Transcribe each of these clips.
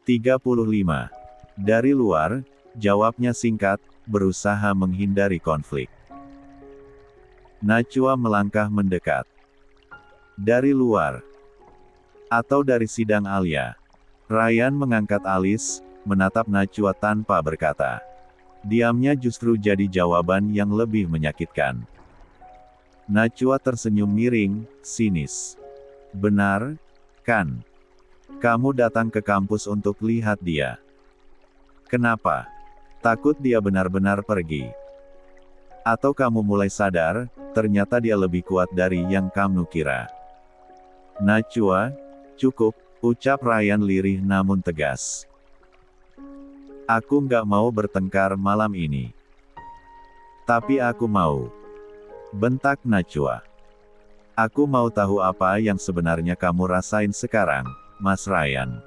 35. Dari luar, jawabnya singkat, berusaha menghindari konflik. Nachua melangkah mendekat. Dari luar. Atau dari sidang Alia. Ryan mengangkat alis, menatap Nachua tanpa berkata. Diamnya justru jadi jawaban yang lebih menyakitkan. Nachua tersenyum miring, sinis. Benar, kan? Kamu datang ke kampus untuk lihat dia. Kenapa? Takut dia benar-benar pergi? Atau kamu mulai sadar, ternyata dia lebih kuat dari yang kamu kira? Nachua, cukup, ucap Ryan lirih namun tegas. Aku nggak mau bertengkar malam ini. Tapi aku mau. Bentak Nachua. Aku mau tahu apa yang sebenarnya kamu rasain sekarang, Mas Ryan.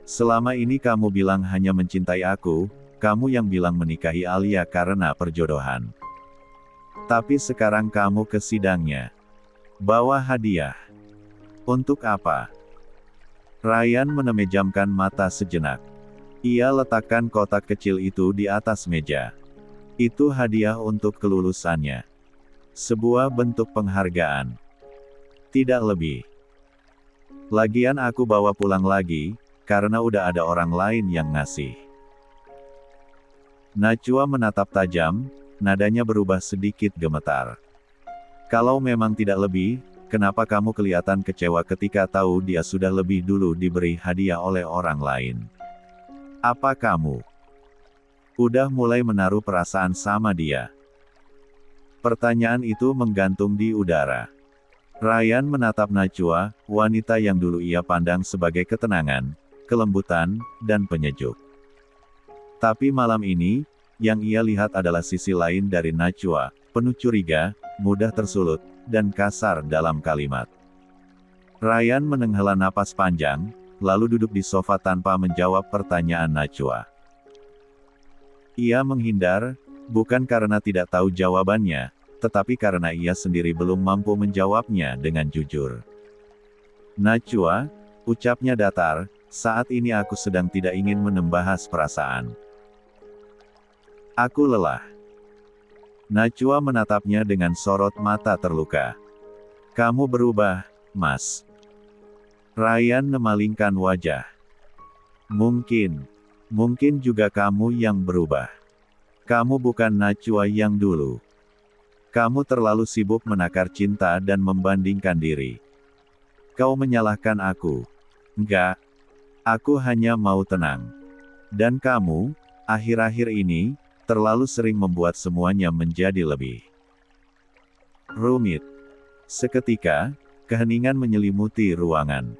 Selama ini kamu bilang hanya mencintai aku, kamu yang bilang menikahi Alia karena perjodohan. Tapi sekarang kamu ke sidangnya. Bawa hadiah. Untuk apa? Ryan menemejamkan mata sejenak. Ia letakkan kotak kecil itu di atas meja. Itu hadiah untuk kelulusannya. Sebuah bentuk penghargaan. Tidak lebih. Lagian aku bawa pulang lagi, karena udah ada orang lain yang ngasih. Nachua menatap tajam, nadanya berubah sedikit gemetar. Kalau memang tidak lebih, kenapa kamu kelihatan kecewa ketika tahu dia sudah lebih dulu diberi hadiah oleh orang lain? Apa kamu udah mulai menaruh perasaan sama dia? Pertanyaan itu menggantung di udara. Ryan menatap Nachua, wanita yang dulu ia pandang sebagai ketenangan, kelembutan, dan penyejuk. Tapi malam ini, yang ia lihat adalah sisi lain dari Nachua, penuh curiga, mudah tersulut, dan kasar dalam kalimat. Ryan menghela napas panjang, lalu duduk di sofa tanpa menjawab pertanyaan Nachua. Ia menghindar, bukan karena tidak tahu jawabannya, tetapi karena ia sendiri belum mampu menjawabnya dengan jujur. Nachua, ucapnya datar, saat ini aku sedang tidak ingin membahas perasaan. Aku lelah. Nachua menatapnya dengan sorot mata terluka. Kamu berubah, Mas. Ryan memalingkan wajah. Mungkin juga kamu yang berubah. Kamu bukan Nachua yang dulu. Kamu terlalu sibuk menakar cinta dan membandingkan diri. Kau menyalahkan aku. Enggak. Aku hanya mau tenang. Dan kamu, akhir-akhir ini, terlalu sering membuat semuanya menjadi lebih rumit. Seketika, keheningan menyelimuti ruangan.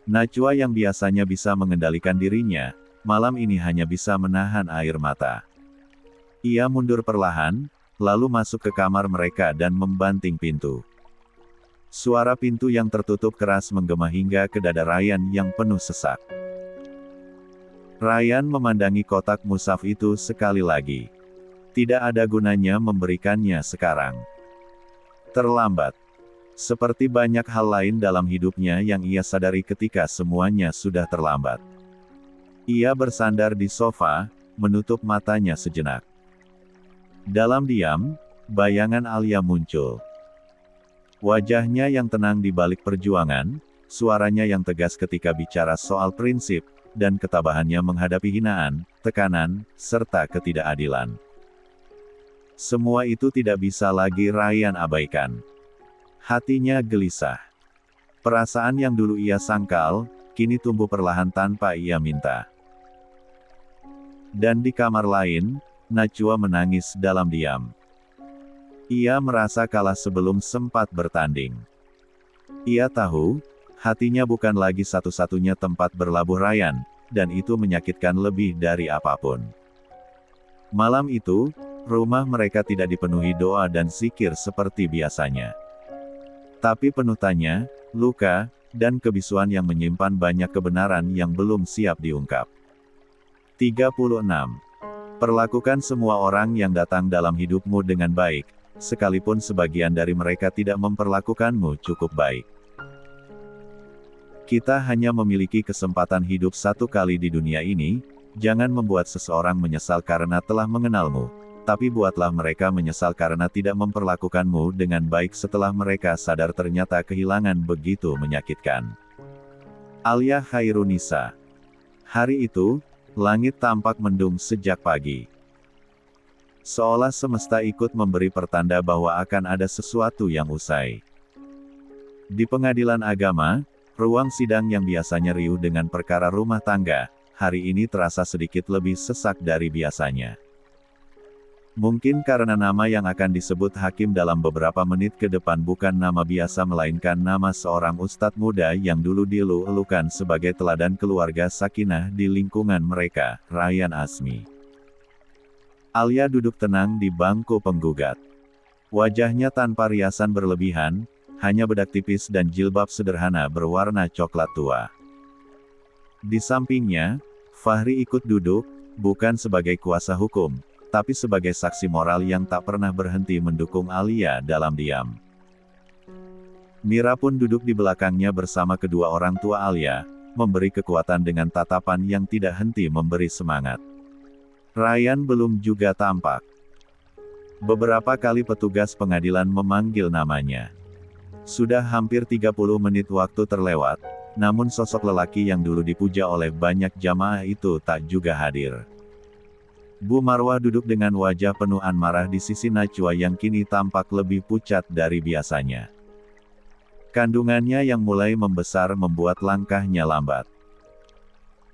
Nachua yang biasanya bisa mengendalikan dirinya, malam ini hanya bisa menahan air mata. Ia mundur perlahan, lalu masuk ke kamar mereka dan membanting pintu. Suara pintu yang tertutup keras menggema hingga ke dada Ryan yang penuh sesak. Ryan memandangi kotak mushaf itu sekali lagi. Tidak ada gunanya memberikannya sekarang. Terlambat. Seperti banyak hal lain dalam hidupnya yang ia sadari ketika semuanya sudah terlambat. Ia bersandar di sofa, menutup matanya sejenak. Dalam diam, bayangan Alia muncul. Wajahnya yang tenang di balik perjuangan, suaranya yang tegas ketika bicara soal prinsip, dan ketabahannya menghadapi hinaan, tekanan, serta ketidakadilan. Semua itu tidak bisa lagi Ryan abaikan. Hatinya gelisah. Perasaan yang dulu ia sangkal, kini tumbuh perlahan tanpa ia minta. Dan di kamar lain, Nachua menangis dalam diam. Ia merasa kalah sebelum sempat bertanding. Ia tahu, hatinya bukan lagi satu-satunya tempat berlabuh Ryan, dan itu menyakitkan lebih dari apapun. Malam itu, rumah mereka tidak dipenuhi doa dan zikir seperti biasanya. Tapi penuh tanya, luka, dan kebisuan yang menyimpan banyak kebenaran yang belum siap diungkap. 36. Perlakukan semua orang yang datang dalam hidupmu dengan baik, sekalipun sebagian dari mereka tidak memperlakukanmu cukup baik. Kita hanya memiliki kesempatan hidup satu kali di dunia ini, jangan membuat seseorang menyesal karena telah mengenalmu, tapi buatlah mereka menyesal karena tidak memperlakukanmu dengan baik setelah mereka sadar ternyata kehilangan begitu menyakitkan. Alia Khairunisa. Hari itu, langit tampak mendung sejak pagi. Seolah semesta ikut memberi pertanda bahwa akan ada sesuatu yang usai. Di pengadilan agama, ruang sidang yang biasanya riuh dengan perkara rumah tangga, hari ini terasa sedikit lebih sesak dari biasanya. Mungkin karena nama yang akan disebut hakim dalam beberapa menit ke depan bukan nama biasa melainkan nama seorang ustadz muda yang dulu dielu-elukan sebagai teladan keluarga sakinah di lingkungan mereka, Ryan Azmi. Alia duduk tenang di bangku penggugat. Wajahnya tanpa riasan berlebihan, hanya bedak tipis dan jilbab sederhana berwarna coklat tua. Di sampingnya, Fahri ikut duduk, bukan sebagai kuasa hukum, tapi sebagai saksi moral yang tak pernah berhenti mendukung Alia dalam diam. Mira pun duduk di belakangnya bersama kedua orang tua Alia, memberi kekuatan dengan tatapan yang tidak henti memberi semangat. Ryan belum juga tampak. Beberapa kali petugas pengadilan memanggil namanya. Sudah hampir 30 menit waktu terlewat, namun sosok lelaki yang dulu dipuja oleh banyak jamaah itu tak juga hadir. Bu Marwah duduk dengan wajah penuh amarah di sisi Najwa yang kini tampak lebih pucat dari biasanya. Kandungannya yang mulai membesar membuat langkahnya lambat.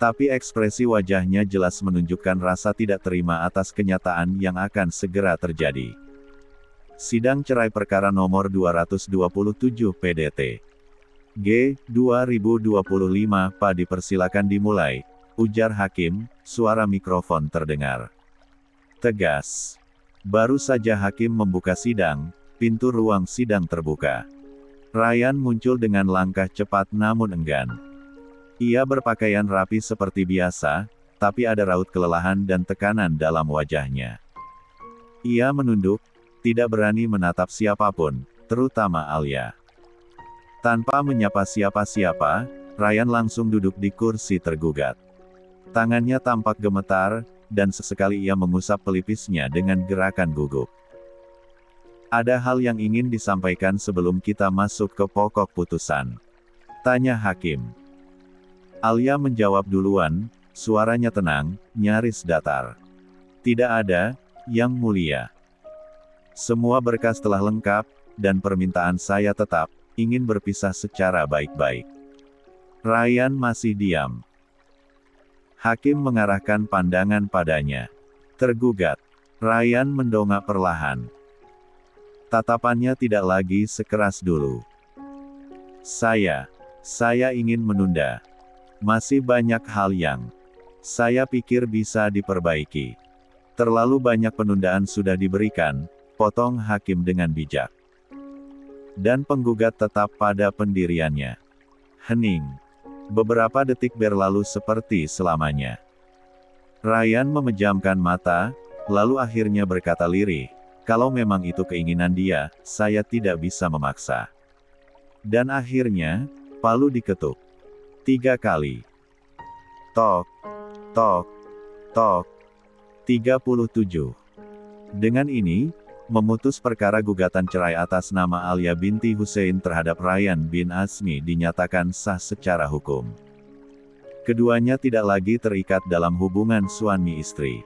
Tapi ekspresi wajahnya jelas menunjukkan rasa tidak terima atas kenyataan yang akan segera terjadi. Sidang cerai perkara nomor 227 PDT. G. 2025 PA dipersilakan dimulai, ujar hakim, suara mikrofon terdengar tegas. Baru saja hakim membuka sidang, pintu ruang sidang terbuka. Ryan muncul dengan langkah cepat namun enggan. Ia berpakaian rapi seperti biasa, tapi ada raut kelelahan dan tekanan dalam wajahnya. Ia menunduk, tidak berani menatap siapapun, terutama Alia. Tanpa menyapa siapa-siapa, Ryan langsung duduk di kursi tergugat. Tangannya tampak gemetar, dan sesekali ia mengusap pelipisnya dengan gerakan gugup. Ada hal yang ingin disampaikan sebelum kita masuk ke pokok putusan, tanya hakim. Alia menjawab duluan, suaranya tenang, nyaris datar. Tidak ada, Yang Mulia. Semua berkas telah lengkap, dan permintaan saya tetap, ingin berpisah secara baik-baik. Ryan masih diam. Hakim mengarahkan pandangan padanya. Tergugat. Ryan mendongak perlahan. Tatapannya tidak lagi sekeras dulu. Saya ingin menunda. Masih banyak hal yang saya pikir bisa diperbaiki. Terlalu banyak penundaan sudah diberikan, potong hakim dengan bijak. Dan penggugat tetap pada pendiriannya. Hening. Beberapa detik berlalu seperti selamanya. Ryan memejamkan mata, lalu akhirnya berkata lirih, kalau memang itu keinginan dia, saya tidak bisa memaksa. Dan akhirnya, palu diketuk. 3 kali. Tok, tok, tok. 37. Dengan ini, memutus perkara gugatan cerai atas nama Alia binti Hussein terhadap Ryan bin Azmi dinyatakan sah secara hukum. Keduanya tidak lagi terikat dalam hubungan suami istri.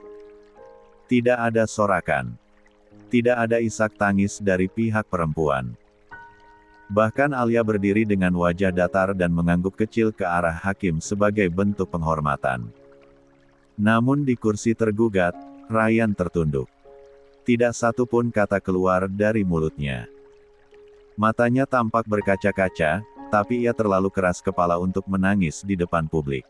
Tidak ada sorakan. Tidak ada isak tangis dari pihak perempuan. Bahkan Alia berdiri dengan wajah datar dan mengangguk kecil ke arah hakim sebagai bentuk penghormatan. Namun di kursi tergugat, Ryan tertunduk. Tidak satu pun kata keluar dari mulutnya. Matanya tampak berkaca-kaca, tapi ia terlalu keras kepala untuk menangis di depan publik.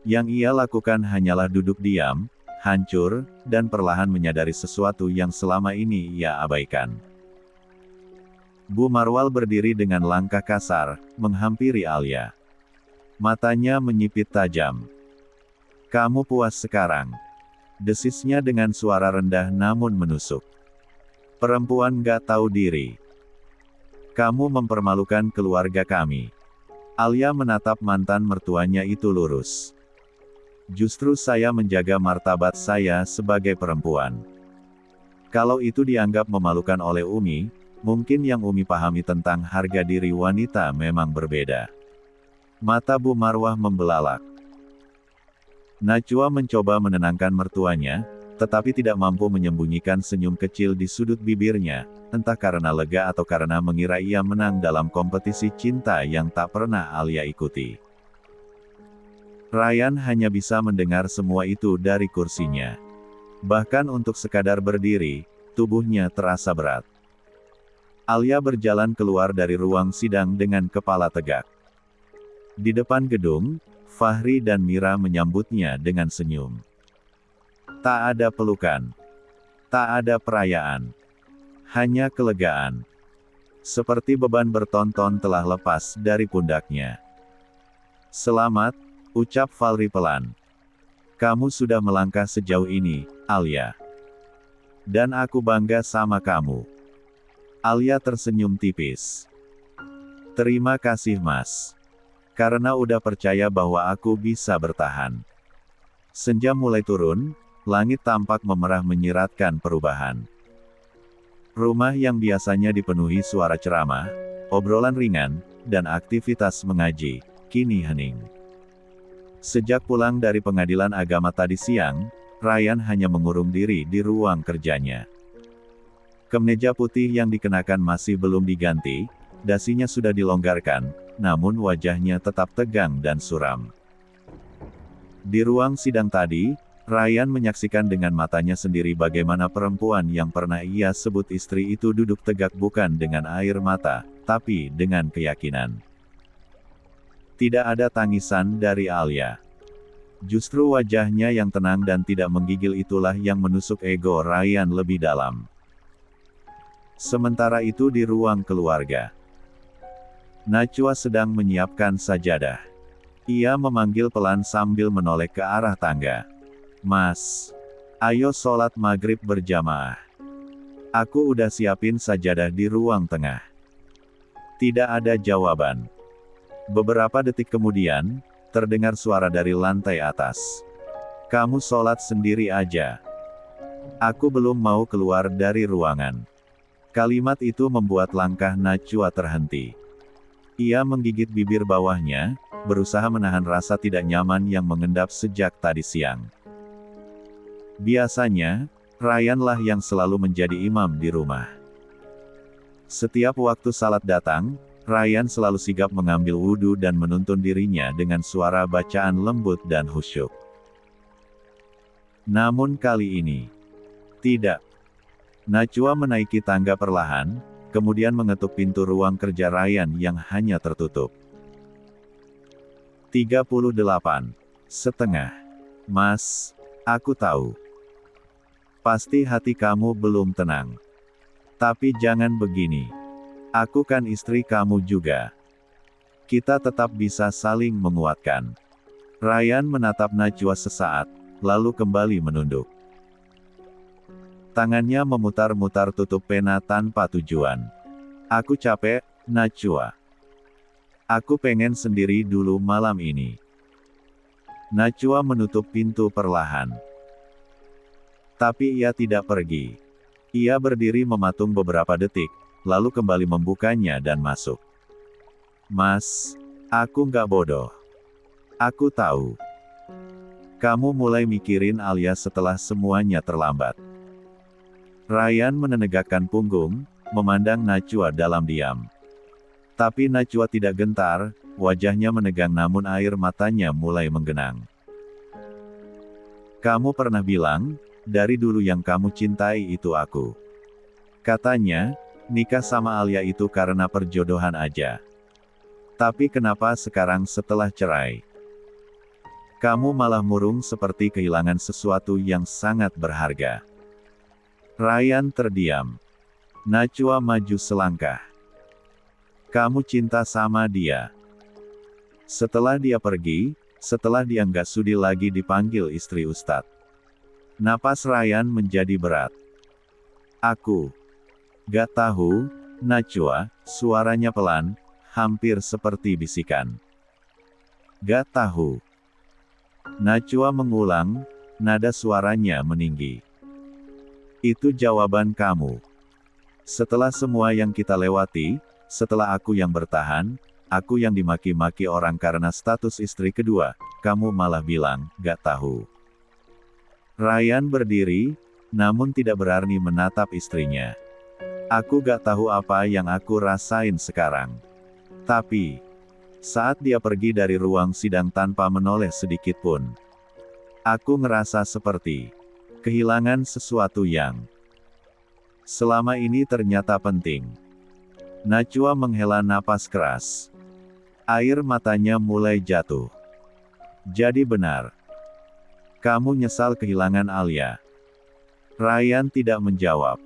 Yang ia lakukan hanyalah duduk diam, hancur, dan perlahan menyadari sesuatu yang selama ini ia abaikan. Bu Marwal berdiri dengan langkah kasar, menghampiri Alia. Matanya menyipit tajam. Kamu puas sekarang? Desisnya dengan suara rendah namun menusuk. Perempuan gak tahu diri. Kamu mempermalukan keluarga kami. Alia menatap mantan mertuanya itu lurus. Justru saya menjaga martabat saya sebagai perempuan. Kalau itu dianggap memalukan oleh Umi, mungkin yang Umi pahami tentang harga diri wanita memang berbeda. Mata Bu Marwah membelalak. Najwa mencoba menenangkan mertuanya, tetapi tidak mampu menyembunyikan senyum kecil di sudut bibirnya, entah karena lega atau karena mengira ia menang dalam kompetisi cinta yang tak pernah Alia ikuti. Ryan hanya bisa mendengar semua itu dari kursinya. Bahkan untuk sekadar berdiri, tubuhnya terasa berat. Alia berjalan keluar dari ruang sidang dengan kepala tegak. Di depan gedung, Fahri dan Mira menyambutnya dengan senyum. Tak ada pelukan. Tak ada perayaan. Hanya kelegaan. Seperti beban bertonton telah lepas dari pundaknya. Selamat, ucap Fahri pelan. Kamu sudah melangkah sejauh ini, Alia. Dan aku bangga sama kamu. Alia tersenyum tipis. Terima kasih Mas. Karena udah percaya bahwa aku bisa bertahan. Senja mulai turun, langit tampak memerah menyiratkan perubahan. Rumah yang biasanya dipenuhi suara ceramah, obrolan ringan, dan aktivitas mengaji, kini hening. Sejak pulang dari pengadilan agama tadi siang, Ryan hanya mengurung diri di ruang kerjanya. Kemeja putih yang dikenakan masih belum diganti, dasinya sudah dilonggarkan, namun wajahnya tetap tegang dan suram. Di ruang sidang tadi, Ryan menyaksikan dengan matanya sendiri bagaimana perempuan yang pernah ia sebut istri itu duduk tegak bukan dengan air mata, tapi dengan keyakinan. Tidak ada tangisan dari Alia. Justru wajahnya yang tenang dan tidak menggigil itulah yang menusuk ego Ryan lebih dalam. Sementara itu di ruang keluarga, Najwa sedang menyiapkan sajadah. Ia memanggil pelan sambil menoleh ke arah tangga. Mas, ayo sholat maghrib berjamaah. Aku udah siapin sajadah di ruang tengah. Tidak ada jawaban. Beberapa detik kemudian, terdengar suara dari lantai atas. Kamu sholat sendiri aja. Aku belum mau keluar dari ruangan. Kalimat itu membuat langkah Najwa terhenti. Ia menggigit bibir bawahnya, berusaha menahan rasa tidak nyaman yang mengendap sejak tadi siang. Biasanya, Ryanlah yang selalu menjadi imam di rumah. Setiap waktu salat datang, Ryan selalu sigap mengambil wudhu dan menuntun dirinya dengan suara bacaan lembut dan khusyuk. Namun kali ini, tidak. Najwa menaiki tangga perlahan, kemudian mengetuk pintu ruang kerja Ryan yang hanya tertutup. 38,5. Mas, aku tahu. Pasti hati kamu belum tenang. Tapi jangan begini. Aku kan istri kamu juga. Kita tetap bisa saling menguatkan. Ryan menatap Najwa sesaat, lalu kembali menunduk. Tangannya memutar-mutar tutup pena tanpa tujuan. Aku capek, Najwa. Aku pengen sendiri dulu malam ini. Najwa menutup pintu perlahan. Tapi ia tidak pergi. Ia berdiri mematung beberapa detik, lalu kembali membukanya dan masuk. Mas, aku nggak bodoh. Aku tahu. Kamu mulai mikirin Alia setelah semuanya terlambat. Ryan menenegakkan punggung, memandang Najwa dalam diam. Tapi Najwa tidak gentar, wajahnya menegang namun air matanya mulai menggenang. Kamu pernah bilang, dari dulu yang kamu cintai itu aku. Katanya, nikah sama Alia itu karena perjodohan aja. Tapi kenapa sekarang setelah cerai, kamu malah murung seperti kehilangan sesuatu yang sangat berharga? Ryan terdiam. Najwa maju selangkah. Kamu cinta sama dia. Setelah dia pergi, setelah dia nggak sudi lagi dipanggil istri Ustadz. Napas Ryan menjadi berat. Aku gak tahu, Najwa, suaranya pelan, hampir seperti bisikan. Gak tahu. Najwa mengulang, nada suaranya meninggi. Itu jawaban kamu. Setelah semua yang kita lewati, setelah aku yang bertahan, aku yang dimaki-maki orang karena status istri kedua, kamu malah bilang, gak tahu. Ryan berdiri, namun tidak berani menatap istrinya. Aku gak tahu apa yang aku rasain sekarang. Tapi, saat dia pergi dari ruang sidang tanpa menoleh sedikit pun, aku ngerasa seperti kehilangan sesuatu yang selama ini ternyata penting. Najwa menghela napas keras. Air matanya mulai jatuh. Jadi benar. Kamu nyesal kehilangan Alia? Ryan tidak menjawab.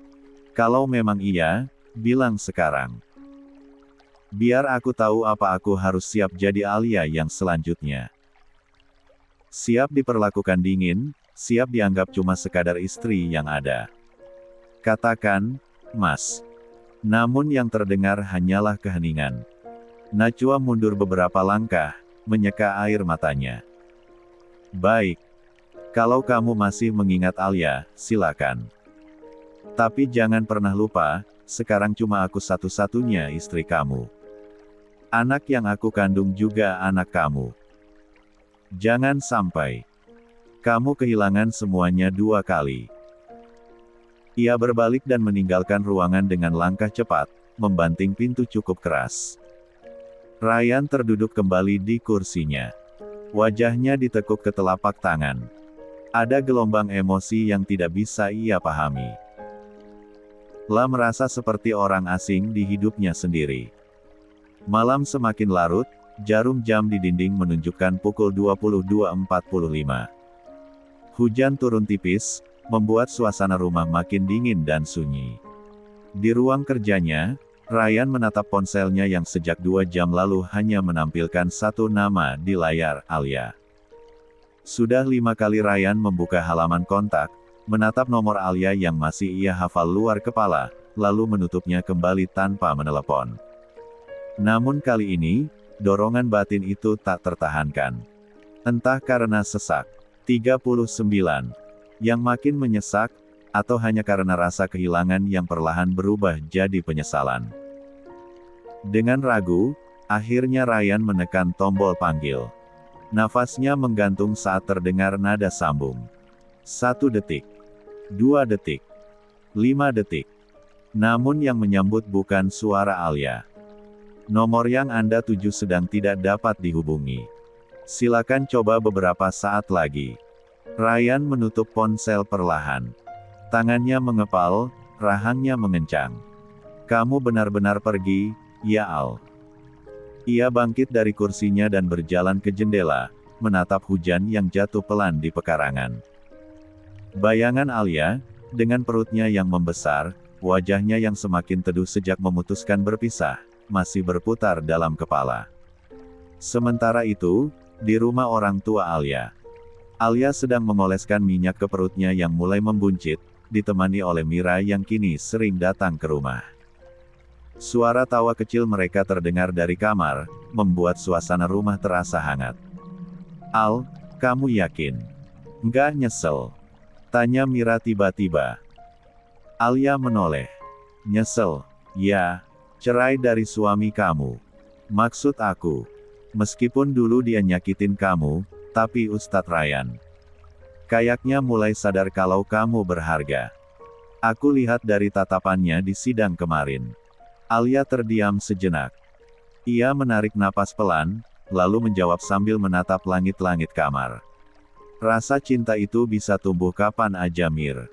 Kalau memang iya, bilang sekarang. Biar aku tahu apa aku harus siap jadi Alia yang selanjutnya. Siap diperlakukan dingin, siap dianggap cuma sekadar istri yang ada. Katakan, Mas. Namun yang terdengar hanyalah keheningan. Najwa mundur beberapa langkah, menyeka air matanya. Baik. Kalau kamu masih mengingat Alia, silakan. Tapi jangan pernah lupa, sekarang cuma aku satu-satunya istri kamu. Anak yang aku kandung juga anak kamu. Jangan sampai kamu kehilangan semuanya dua kali. Ia berbalik dan meninggalkan ruangan dengan langkah cepat, membanting pintu cukup keras. Ryan terduduk kembali di kursinya. Wajahnya ditekuk ke telapak tangan. Ada gelombang emosi yang tidak bisa ia pahami. La merasa seperti orang asing di hidupnya sendiri. Malam semakin larut, jarum jam di dinding menunjukkan pukul 22.45. Hujan turun tipis, membuat suasana rumah makin dingin dan sunyi. Di ruang kerjanya, Ryan menatap ponselnya yang sejak 2 jam lalu hanya menampilkan satu nama di layar, Alia. Sudah 5 kali Ryan membuka halaman kontak, menatap nomor Alia yang masih ia hafal luar kepala, lalu menutupnya kembali tanpa menelepon. Namun kali ini, dorongan batin itu tak tertahankan. Entah karena sesak 39 yang makin menyesak, atau hanya karena rasa kehilangan yang perlahan berubah jadi penyesalan. Dengan ragu, akhirnya Ryan menekan tombol panggil. Nafasnya menggantung saat terdengar nada sambung. 1 detik. 2 detik. 5 detik. Namun yang menyambut bukan suara Alia. Nomor yang Anda tuju sedang tidak dapat dihubungi. Silakan coba beberapa saat lagi. Ryan menutup ponsel perlahan. Tangannya mengepal, rahangnya mengencang. Kamu benar-benar pergi, ya Al. Ia bangkit dari kursinya dan berjalan ke jendela, menatap hujan yang jatuh pelan di pekarangan. Bayangan Alia, dengan perutnya yang membesar, wajahnya yang semakin teduh sejak memutuskan berpisah, masih berputar dalam kepala. Sementara itu, di rumah orang tua Alia. Alia sedang mengoleskan minyak ke perutnya yang mulai membuncit, ditemani oleh Mira yang kini sering datang ke rumah. Suara tawa kecil mereka terdengar dari kamar, membuat suasana rumah terasa hangat. Al, kamu yakin? Nggak nyesel? Tanya Mira tiba-tiba. Alia menoleh. Nyesel? Ya, cerai dari suami kamu. Maksud aku, meskipun dulu dia nyakitin kamu, tapi Ustadz Ryan kayaknya mulai sadar kalau kamu berharga. Aku lihat dari tatapannya di sidang kemarin. Alia terdiam sejenak. Ia menarik napas pelan, lalu menjawab sambil menatap langit-langit kamar. Rasa cinta itu bisa tumbuh kapan aja Mir.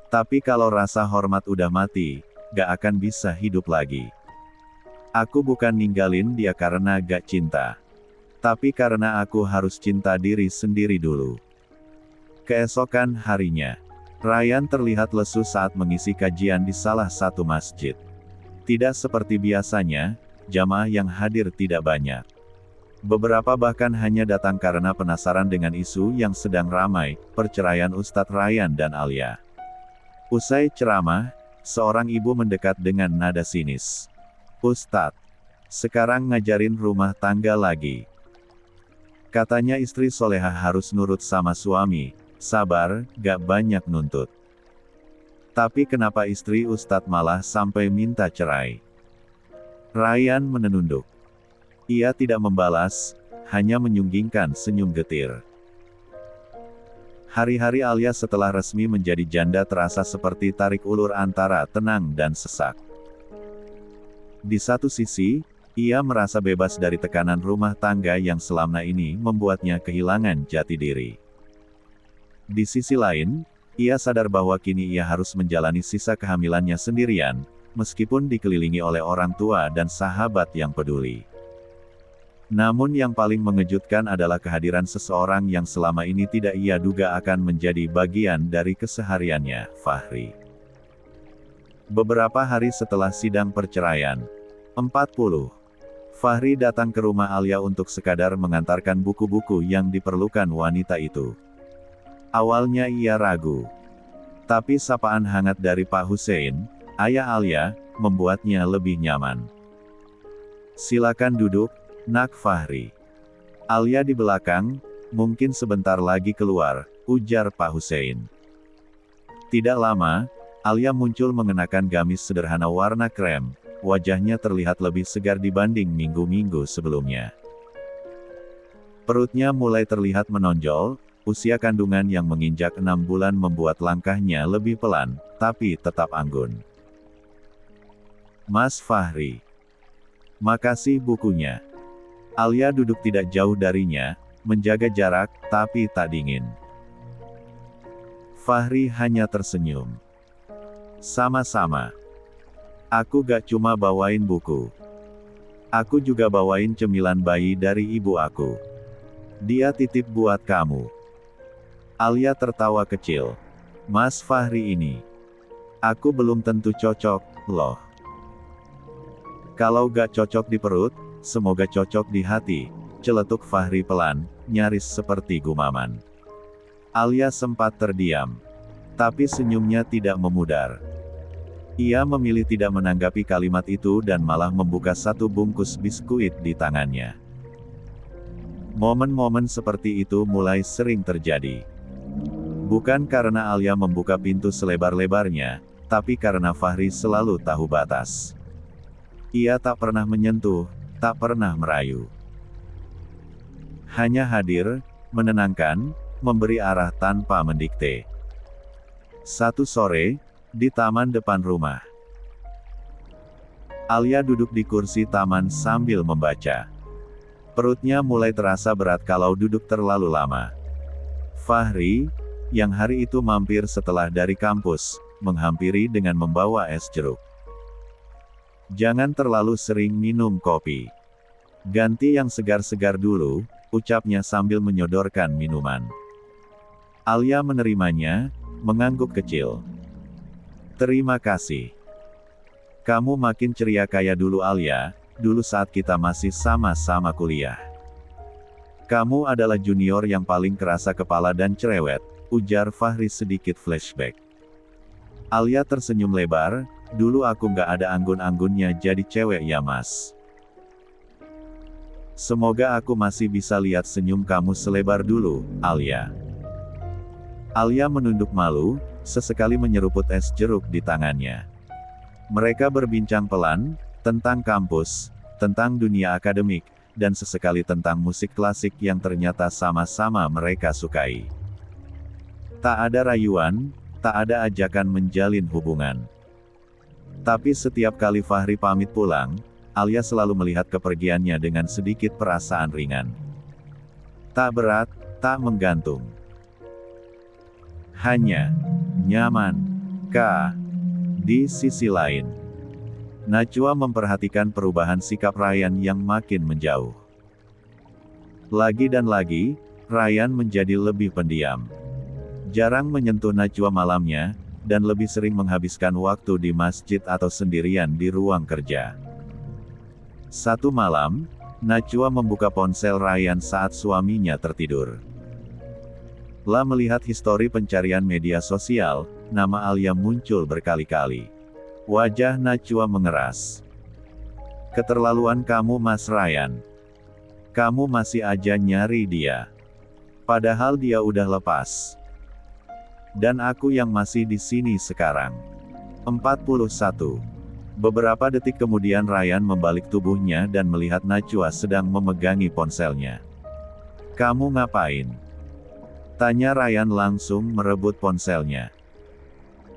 Tapi kalau rasa hormat udah mati, gak akan bisa hidup lagi. Aku bukan ninggalin dia karena gak cinta. Tapi karena aku harus cinta diri sendiri dulu. Keesokan harinya, Ryan terlihat lesu saat mengisi kajian di salah satu masjid. Tidak seperti biasanya, jamaah yang hadir tidak banyak. Beberapa bahkan hanya datang karena penasaran dengan isu yang sedang ramai, perceraian Ustadz Ryan dan Alia. Usai ceramah, seorang ibu mendekat dengan nada sinis. Ustadz, sekarang ngajarin rumah tangga lagi. Katanya istri solehah harus nurut sama suami, sabar, gak banyak nuntut. Tapi kenapa istri Ustadz malah sampai minta cerai? Ryan menunduk. Ia tidak membalas, hanya menyunggingkan senyum getir. Hari-hari Alia setelah resmi menjadi janda terasa seperti tarik ulur antara tenang dan sesak. Di satu sisi, ia merasa bebas dari tekanan rumah tangga yang selama ini membuatnya kehilangan jati diri. Di sisi lain, ia sadar bahwa kini ia harus menjalani sisa kehamilannya sendirian, meskipun dikelilingi oleh orang tua dan sahabat yang peduli. Namun yang paling mengejutkan adalah kehadiran seseorang yang selama ini tidak ia duga akan menjadi bagian dari kesehariannya, Fahri. Beberapa hari setelah sidang perceraian, 40, Fahri datang ke rumah Alia untuk sekadar mengantarkan buku-buku yang diperlukan wanita itu. Awalnya ia ragu. Tapi sapaan hangat dari Pak Hussein, ayah Alia, membuatnya lebih nyaman. Silakan duduk, Nak Fahri. Alia di belakang, mungkin sebentar lagi keluar, ujar Pak Hussein. Tidak lama, Alia muncul mengenakan gamis sederhana warna krem, wajahnya terlihat lebih segar dibanding minggu-minggu sebelumnya. Perutnya mulai terlihat menonjol, usia kandungan yang menginjak 6 bulan membuat langkahnya lebih pelan, tapi tetap anggun. Mas Fahri. Makasih bukunya. Alia duduk tidak jauh darinya, menjaga jarak, tapi tak dingin. Fahri hanya tersenyum. Sama-sama. Aku gak cuma bawain buku. Aku juga bawain cemilan bayi dari ibu aku. Dia titip buat kamu. Alia tertawa kecil. Mas Fahri ini. Aku belum tentu cocok, loh. Kalau gak cocok di perut, semoga cocok di hati, celetuk Fahri pelan, nyaris seperti gumaman. Alia sempat terdiam. Tapi senyumnya tidak memudar. Ia memilih tidak menanggapi kalimat itu dan malah membuka satu bungkus biskuit di tangannya. Momen-momen seperti itu mulai sering terjadi. Bukan karena Alia membuka pintu selebar-lebarnya, tapi karena Fahri selalu tahu batas. Ia tak pernah menyentuh, tak pernah merayu. Hanya hadir, menenangkan, memberi arah tanpa mendikte. Satu sore, di taman depan rumah. Alia duduk di kursi taman sambil membaca. Perutnya mulai terasa berat kalau duduk terlalu lama. Fahri, yang hari itu mampir setelah dari kampus, menghampiri dengan membawa es jeruk. Jangan terlalu sering minum kopi. Ganti yang segar-segar dulu, ucapnya sambil menyodorkan minuman. Alia menerimanya, mengangguk kecil. Terima kasih. Kamu makin ceria kayak dulu Alia, dulu saat kita masih sama-sama kuliah. Kamu adalah junior yang paling kerasa kepala dan cerewet, ujar Fahri sedikit flashback. Alia tersenyum lebar. Dulu aku gak ada anggun-anggunnya jadi cewek ya mas. Semoga aku masih bisa lihat senyum kamu selebar dulu, Alia. Alia menunduk malu, sesekali menyeruput es jeruk di tangannya. Mereka berbincang pelan, tentang kampus, tentang dunia akademik, dan sesekali tentang musik klasik yang ternyata sama-sama mereka sukai. Tak ada rayuan, tak ada ajakan menjalin hubungan. Tapi setiap kali Fahri pamit pulang, Alia selalu melihat kepergiannya dengan sedikit perasaan ringan. Tak berat, tak menggantung. Hanya nyaman. Di sisi lain, Najwa memperhatikan perubahan sikap Ryan yang makin menjauh. Lagi dan lagi, Ryan menjadi lebih pendiam. Jarang menyentuh Najwa malamnya, dan lebih sering menghabiskan waktu di masjid atau sendirian di ruang kerja. Satu malam, Najwa membuka ponsel Ryan saat suaminya tertidur. Setelah melihat histori pencarian media sosial, nama Alia muncul berkali-kali. Wajah Najwa mengeras. Keterlaluan kamu Mas Ryan. Kamu masih aja nyari dia. Padahal dia udah lepas. Dan aku yang masih di sini sekarang. 41. Beberapa detik kemudian Ryan membalik tubuhnya dan melihat Najwa sedang memegangi ponselnya. Kamu ngapain? Tanya Ryan langsung merebut ponselnya.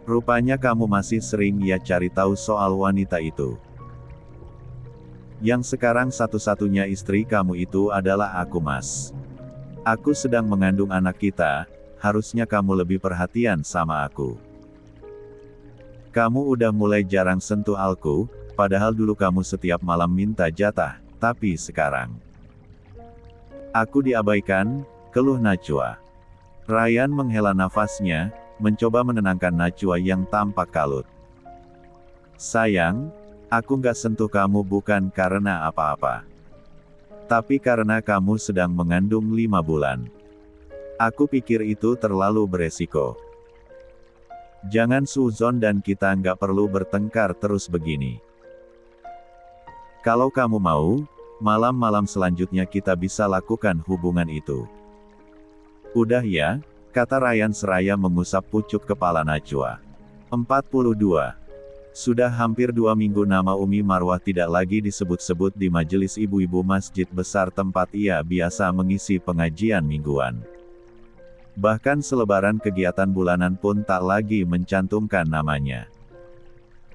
Rupanya kamu masih sering ya cari tahu soal wanita itu. Yang sekarang satu-satunya istri kamu itu adalah aku, Mas. Aku sedang mengandung anak kita, harusnya kamu lebih perhatian sama aku. Kamu udah mulai jarang sentuh aku, padahal dulu kamu setiap malam minta jatah, tapi sekarang aku diabaikan, keluh Najwa. Ryan menghela nafasnya, mencoba menenangkan Najwa yang tampak kalut. Sayang, aku nggak sentuh kamu bukan karena apa-apa. Tapi karena kamu sedang mengandung 5 bulan. Aku pikir itu terlalu beresiko. Jangan suzon dan kita nggak perlu bertengkar terus begini. Kalau kamu mau, malam-malam selanjutnya kita bisa lakukan hubungan itu. Udah ya, kata Ryan seraya mengusap pucuk kepala Najwa. 42. Sudah hampir 2 minggu nama Umi Marwah tidak lagi disebut-sebut di majelis ibu-ibu masjid besar tempat ia biasa mengisi pengajian mingguan. Bahkan selebaran kegiatan bulanan pun tak lagi mencantumkan namanya.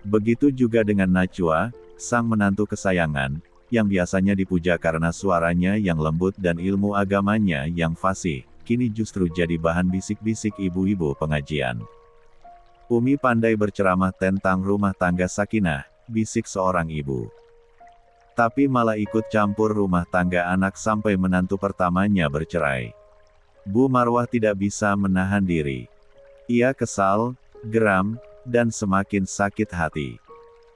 Begitu juga dengan Najwa, sang menantu kesayangan, yang biasanya dipuja karena suaranya yang lembut dan ilmu agamanya yang fasih, kini justru jadi bahan bisik-bisik ibu-ibu pengajian. Umi pandai berceramah tentang rumah tangga sakinah, bisik seorang ibu. Tapi malah ikut campur rumah tangga anak sampai menantu pertamanya bercerai. Bu Marwah tidak bisa menahan diri. Ia kesal, geram, dan semakin sakit hati.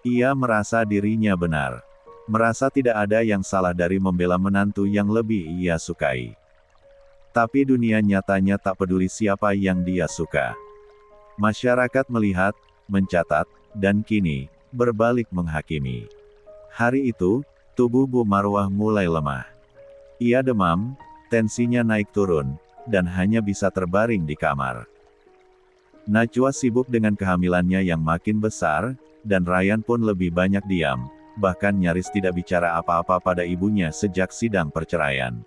Ia merasa dirinya benar. Merasa tidak ada yang salah dari membela menantu yang lebih ia sukai. Tapi dunia nyatanya tak peduli siapa yang dia suka. Masyarakat melihat, mencatat, dan kini, berbalik menghakimi. Hari itu, tubuh Bu Marwah mulai lemah. Ia demam, tensinya naik turun, dan hanya bisa terbaring di kamar. Najwa sibuk dengan kehamilannya yang makin besar, dan Ryan pun lebih banyak diam, bahkan nyaris tidak bicara apa-apa pada ibunya sejak sidang perceraian.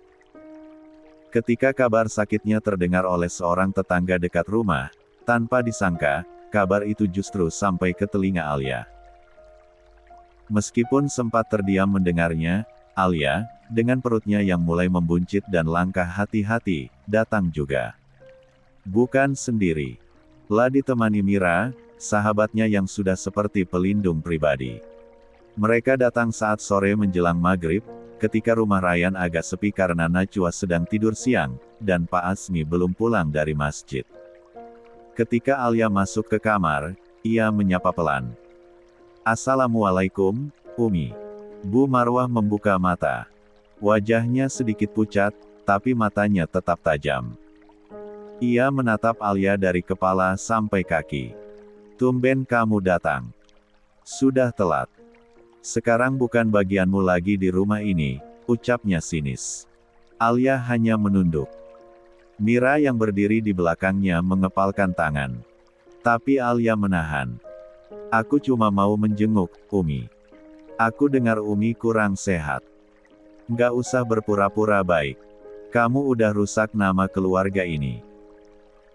Ketika kabar sakitnya terdengar oleh seorang tetangga dekat rumah, tanpa disangka, kabar itu justru sampai ke telinga Alia. Meskipun sempat terdiam mendengarnya, Alia, dengan perutnya yang mulai membuncit dan langkah hati-hati, datang juga. Bukan sendiri. Lah ditemani Mira, sahabatnya yang sudah seperti pelindung pribadi. Mereka datang saat sore menjelang maghrib, ketika rumah Ryan agak sepi karena Najwa sedang tidur siang, dan Pak Asmi belum pulang dari masjid. Ketika Alia masuk ke kamar, ia menyapa pelan. Assalamualaikum, Umi. Bu Marwah membuka mata. Wajahnya sedikit pucat, tapi matanya tetap tajam. Ia menatap Alia dari kepala sampai kaki. Tumben kamu datang. Sudah telat. Sekarang bukan bagianmu lagi di rumah ini, ucapnya sinis. Alia hanya menunduk. Mira yang berdiri di belakangnya mengepalkan tangan. Tapi Alia menahan. Aku cuma mau menjenguk, Umi. Aku dengar Umi kurang sehat. Nggak usah berpura-pura baik. Kamu udah rusak nama keluarga ini.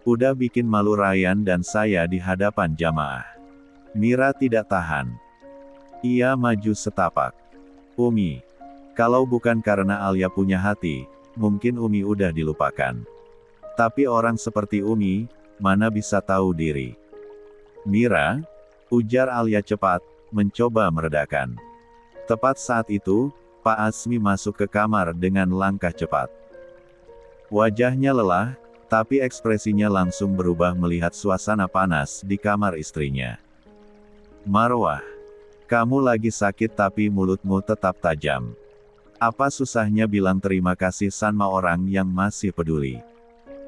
Udah bikin malu Ryan dan saya di hadapan jamaah. Mira tidak tahan. Ia maju setapak. Umi. Kalau bukan karena Alia punya hati, mungkin Umi udah dilupakan. Tapi orang seperti Umi, mana bisa tahu diri. Mira, ujar Alia cepat, mencoba meredakan. Tepat saat itu, Pak Asmi masuk ke kamar dengan langkah cepat. Wajahnya lelah, tapi ekspresinya langsung berubah melihat suasana panas di kamar istrinya. Marwah, kamu lagi sakit tapi mulutmu tetap tajam. Apa susahnya bilang terima kasih sama orang yang masih peduli?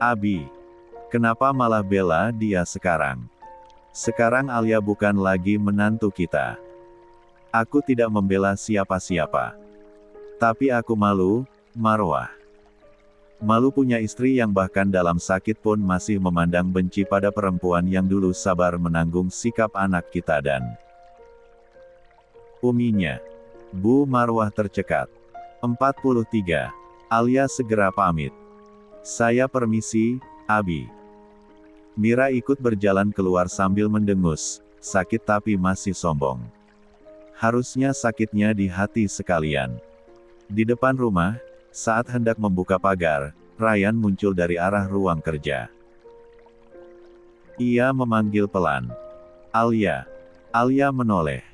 Abi, kenapa malah bela dia sekarang? Sekarang Alia bukan lagi menantu kita. Aku tidak membela siapa-siapa. Tapi aku malu, Marwah. Malu punya istri yang bahkan dalam sakit pun masih memandang benci pada perempuan yang dulu sabar menanggung sikap anak kita dan uminya. Bu Marwah tercekat. 43. Alia segera pamit. Saya permisi, Abi. Mira ikut berjalan keluar sambil mendengus, sakit tapi masih sombong. Harusnya sakitnya di hati sekalian. Di depan rumah, saat hendak membuka pagar, Ryan muncul dari arah ruang kerja. Ia memanggil pelan. Alia. Alia menoleh.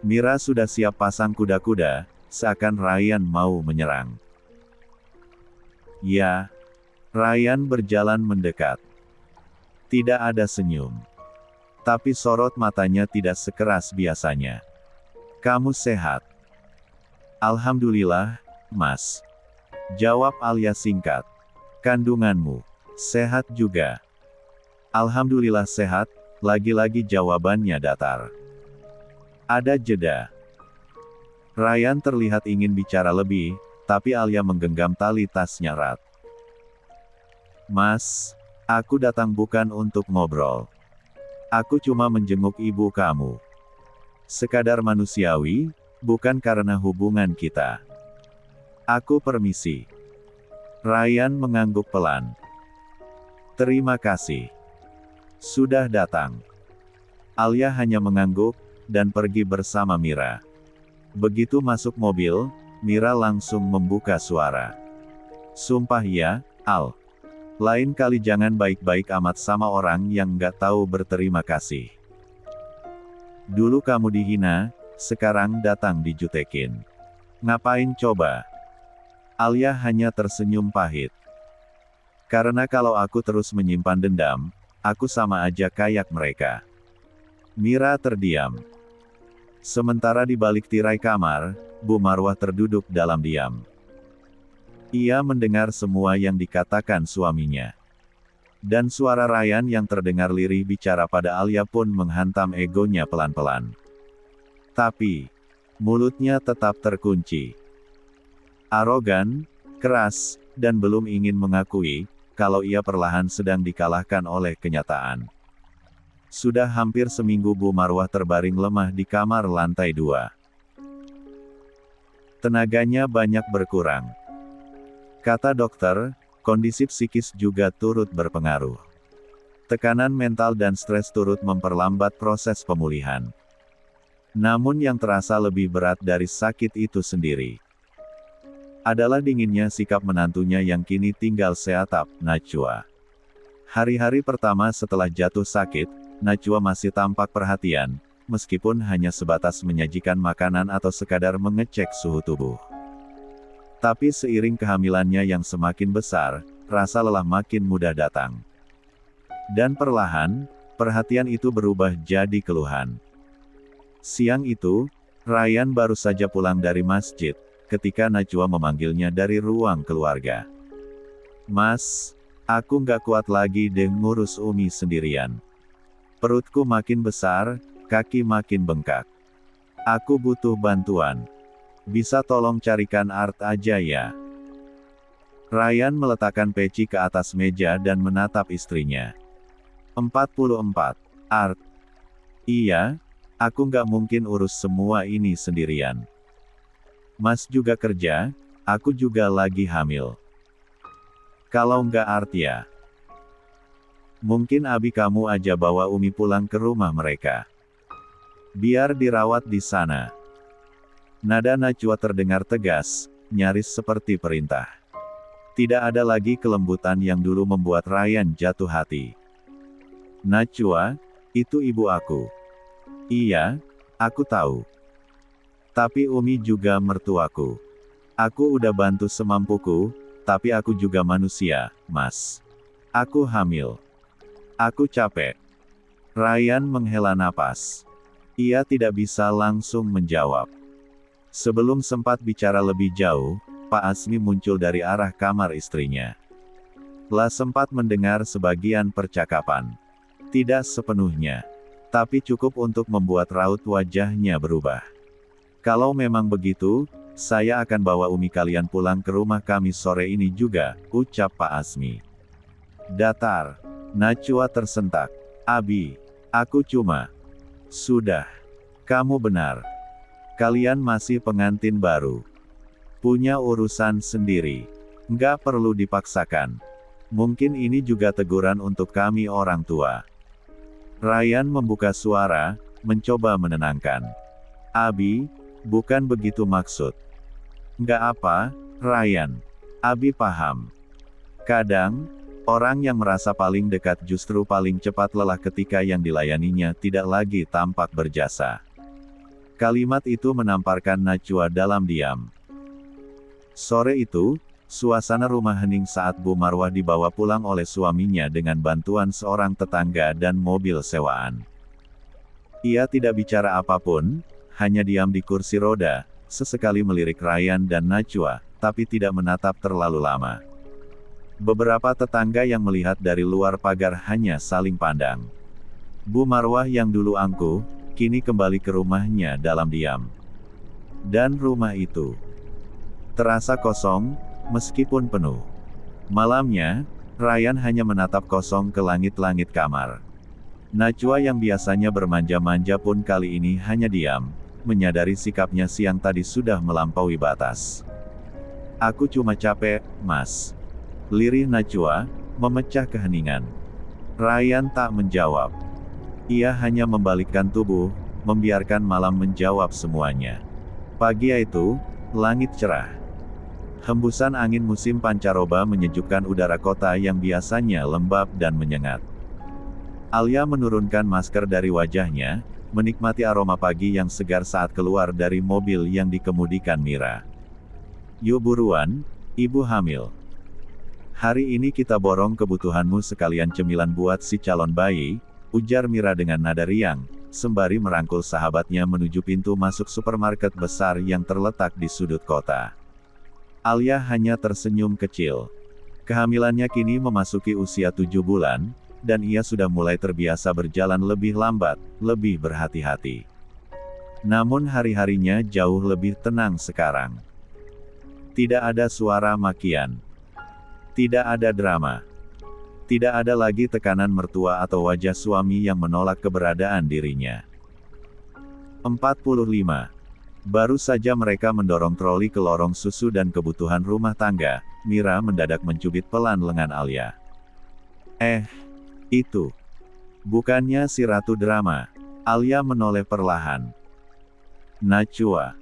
Mira sudah siap pasang kuda-kuda, seakan Ryan mau menyerang. Ya. Ryan berjalan mendekat. Tidak ada senyum. Tapi sorot matanya tidak sekeras biasanya. Kamu sehat? Alhamdulillah, Mas. Jawab Alia singkat. Kandunganmu sehat juga? Alhamdulillah sehat, lagi-lagi jawabannya datar. Ada jeda. Ryan terlihat ingin bicara lebih, tapi Alia menggenggam tali tasnya erat. Mas, aku datang bukan untuk ngobrol. Aku cuma menjenguk ibu kamu. Sekadar manusiawi, bukan karena hubungan kita. Aku permisi. Ryan mengangguk pelan. Terima kasih. Sudah datang. Alia hanya mengangguk, dan pergi bersama Mira. Begitu masuk mobil, Mira langsung membuka suara. Sumpah ya, Al. Lain kali jangan baik-baik amat sama orang yang nggak tahu berterima kasih. Dulu kamu dihina, sekarang datang dijutekin. Ngapain coba? Alia hanya tersenyum pahit. Karena kalau aku terus menyimpan dendam, aku sama aja kayak mereka. Mira terdiam. Sementara di balik tirai kamar, Bu Marwah terduduk dalam diam. Ia mendengar semua yang dikatakan suaminya. Dan suara Ryan yang terdengar lirih bicara pada Alia pun menghantam egonya pelan-pelan. Tapi, mulutnya tetap terkunci. Arogan, keras, dan belum ingin mengakui, kalau ia perlahan sedang dikalahkan oleh kenyataan. Sudah hampir seminggu Bu Marwah terbaring lemah di kamar lantai 2. Tenaganya banyak berkurang. Kata dokter, kondisi psikis juga turut berpengaruh. Tekanan mental dan stres turut memperlambat proses pemulihan. Namun yang terasa lebih berat dari sakit itu sendiri adalah dinginnya sikap menantunya yang kini tinggal seatap, Najwa. Hari-hari pertama setelah jatuh sakit, Najwa masih tampak perhatian, meskipun hanya sebatas menyajikan makanan atau sekadar mengecek suhu tubuh. Tapi seiring kehamilannya yang semakin besar, rasa lelah makin mudah datang. Dan perlahan, perhatian itu berubah jadi keluhan. Siang itu, Ryan baru saja pulang dari masjid, ketika Najwa memanggilnya dari ruang keluarga. Mas, aku nggak kuat lagi deh ngurus Umi sendirian. Perutku makin besar, kaki makin bengkak. Aku butuh bantuan. Bisa tolong carikan Art aja ya? Ryan meletakkan peci ke atas meja dan menatap istrinya. 44. Art. Iya, aku nggak mungkin urus semua ini sendirian. Mas juga kerja, aku juga lagi hamil. Kalau nggak Art ya? Mungkin Abi kamu aja bawa Umi pulang ke rumah mereka. Biar dirawat di sana. Nada Najwa terdengar tegas, nyaris seperti perintah. Tidak ada lagi kelembutan yang dulu membuat Ryan jatuh hati. Najwa, itu ibu aku. Iya, aku tahu. Tapi Umi juga mertuaku. Aku udah bantu semampuku, tapi aku juga manusia, Mas. Aku hamil. Aku capek. Ryan menghela napas. Ia tidak bisa langsung menjawab. Sebelum sempat bicara lebih jauh, Pak Asmi muncul dari arah kamar istrinya. La sempat mendengar sebagian percakapan. Tidak sepenuhnya. Tapi cukup untuk membuat raut wajahnya berubah. Kalau memang begitu, saya akan bawa Umi kalian pulang ke rumah kami sore ini juga, ucap Pak Asmi. Datar. Najwa tersentak. Abi, aku cuma... Sudah. Kamu benar. Kalian masih pengantin baru. Punya urusan sendiri. Nggak perlu dipaksakan. Mungkin ini juga teguran untuk kami orang tua. Ryan membuka suara, mencoba menenangkan. Abi, bukan begitu maksud. Nggak apa, Ryan. Abi paham. Kadang, orang yang merasa paling dekat justru paling cepat lelah ketika yang dilayaninya tidak lagi tampak berjasa. Kalimat itu menamparkan Najwa dalam diam. Sore itu, suasana rumah hening saat Bu Marwah dibawa pulang oleh suaminya dengan bantuan seorang tetangga dan mobil sewaan. Ia tidak bicara apapun, hanya diam di kursi roda, sesekali melirik Ryan dan Najwa, tapi tidak menatap terlalu lama. Beberapa tetangga yang melihat dari luar pagar hanya saling pandang. Bu Marwah yang dulu angkuh, kini kembali ke rumahnya dalam diam. Dan rumah itu terasa kosong, meskipun penuh. Malamnya, Ryan hanya menatap kosong ke langit-langit kamar. Najwa yang biasanya bermanja-manja pun kali ini hanya diam, menyadari sikapnya siang tadi sudah melampaui batas. Aku cuma capek, Mas. Lirih Najwa, memecah keheningan. Ryan tak menjawab. Ia hanya membalikkan tubuh, membiarkan malam menjawab semuanya. Pagi itu, langit cerah. Hembusan angin musim pancaroba menyejukkan udara kota yang biasanya lembab dan menyengat. Alia menurunkan masker dari wajahnya, menikmati aroma pagi yang segar saat keluar dari mobil yang dikemudikan Mira. Yuk buruan, ibu hamil. Hari ini kita borong kebutuhanmu sekalian cemilan buat si calon bayi, ujar Mira dengan nada riang, sembari merangkul sahabatnya menuju pintu masuk supermarket besar yang terletak di sudut kota. Alia hanya tersenyum kecil. Kehamilannya kini memasuki usia 7 bulan, dan ia sudah mulai terbiasa berjalan lebih lambat, lebih berhati-hati. Namun hari-harinya jauh lebih tenang sekarang. Tidak ada suara makian. Tidak ada drama. Tidak ada lagi tekanan mertua atau wajah suami yang menolak keberadaan dirinya. 45. Baru saja mereka mendorong troli ke lorong susu dan kebutuhan rumah tangga, Mira mendadak mencubit pelan lengan Alia. Itu. Bukannya si ratu drama. Alia menoleh perlahan. Najwa.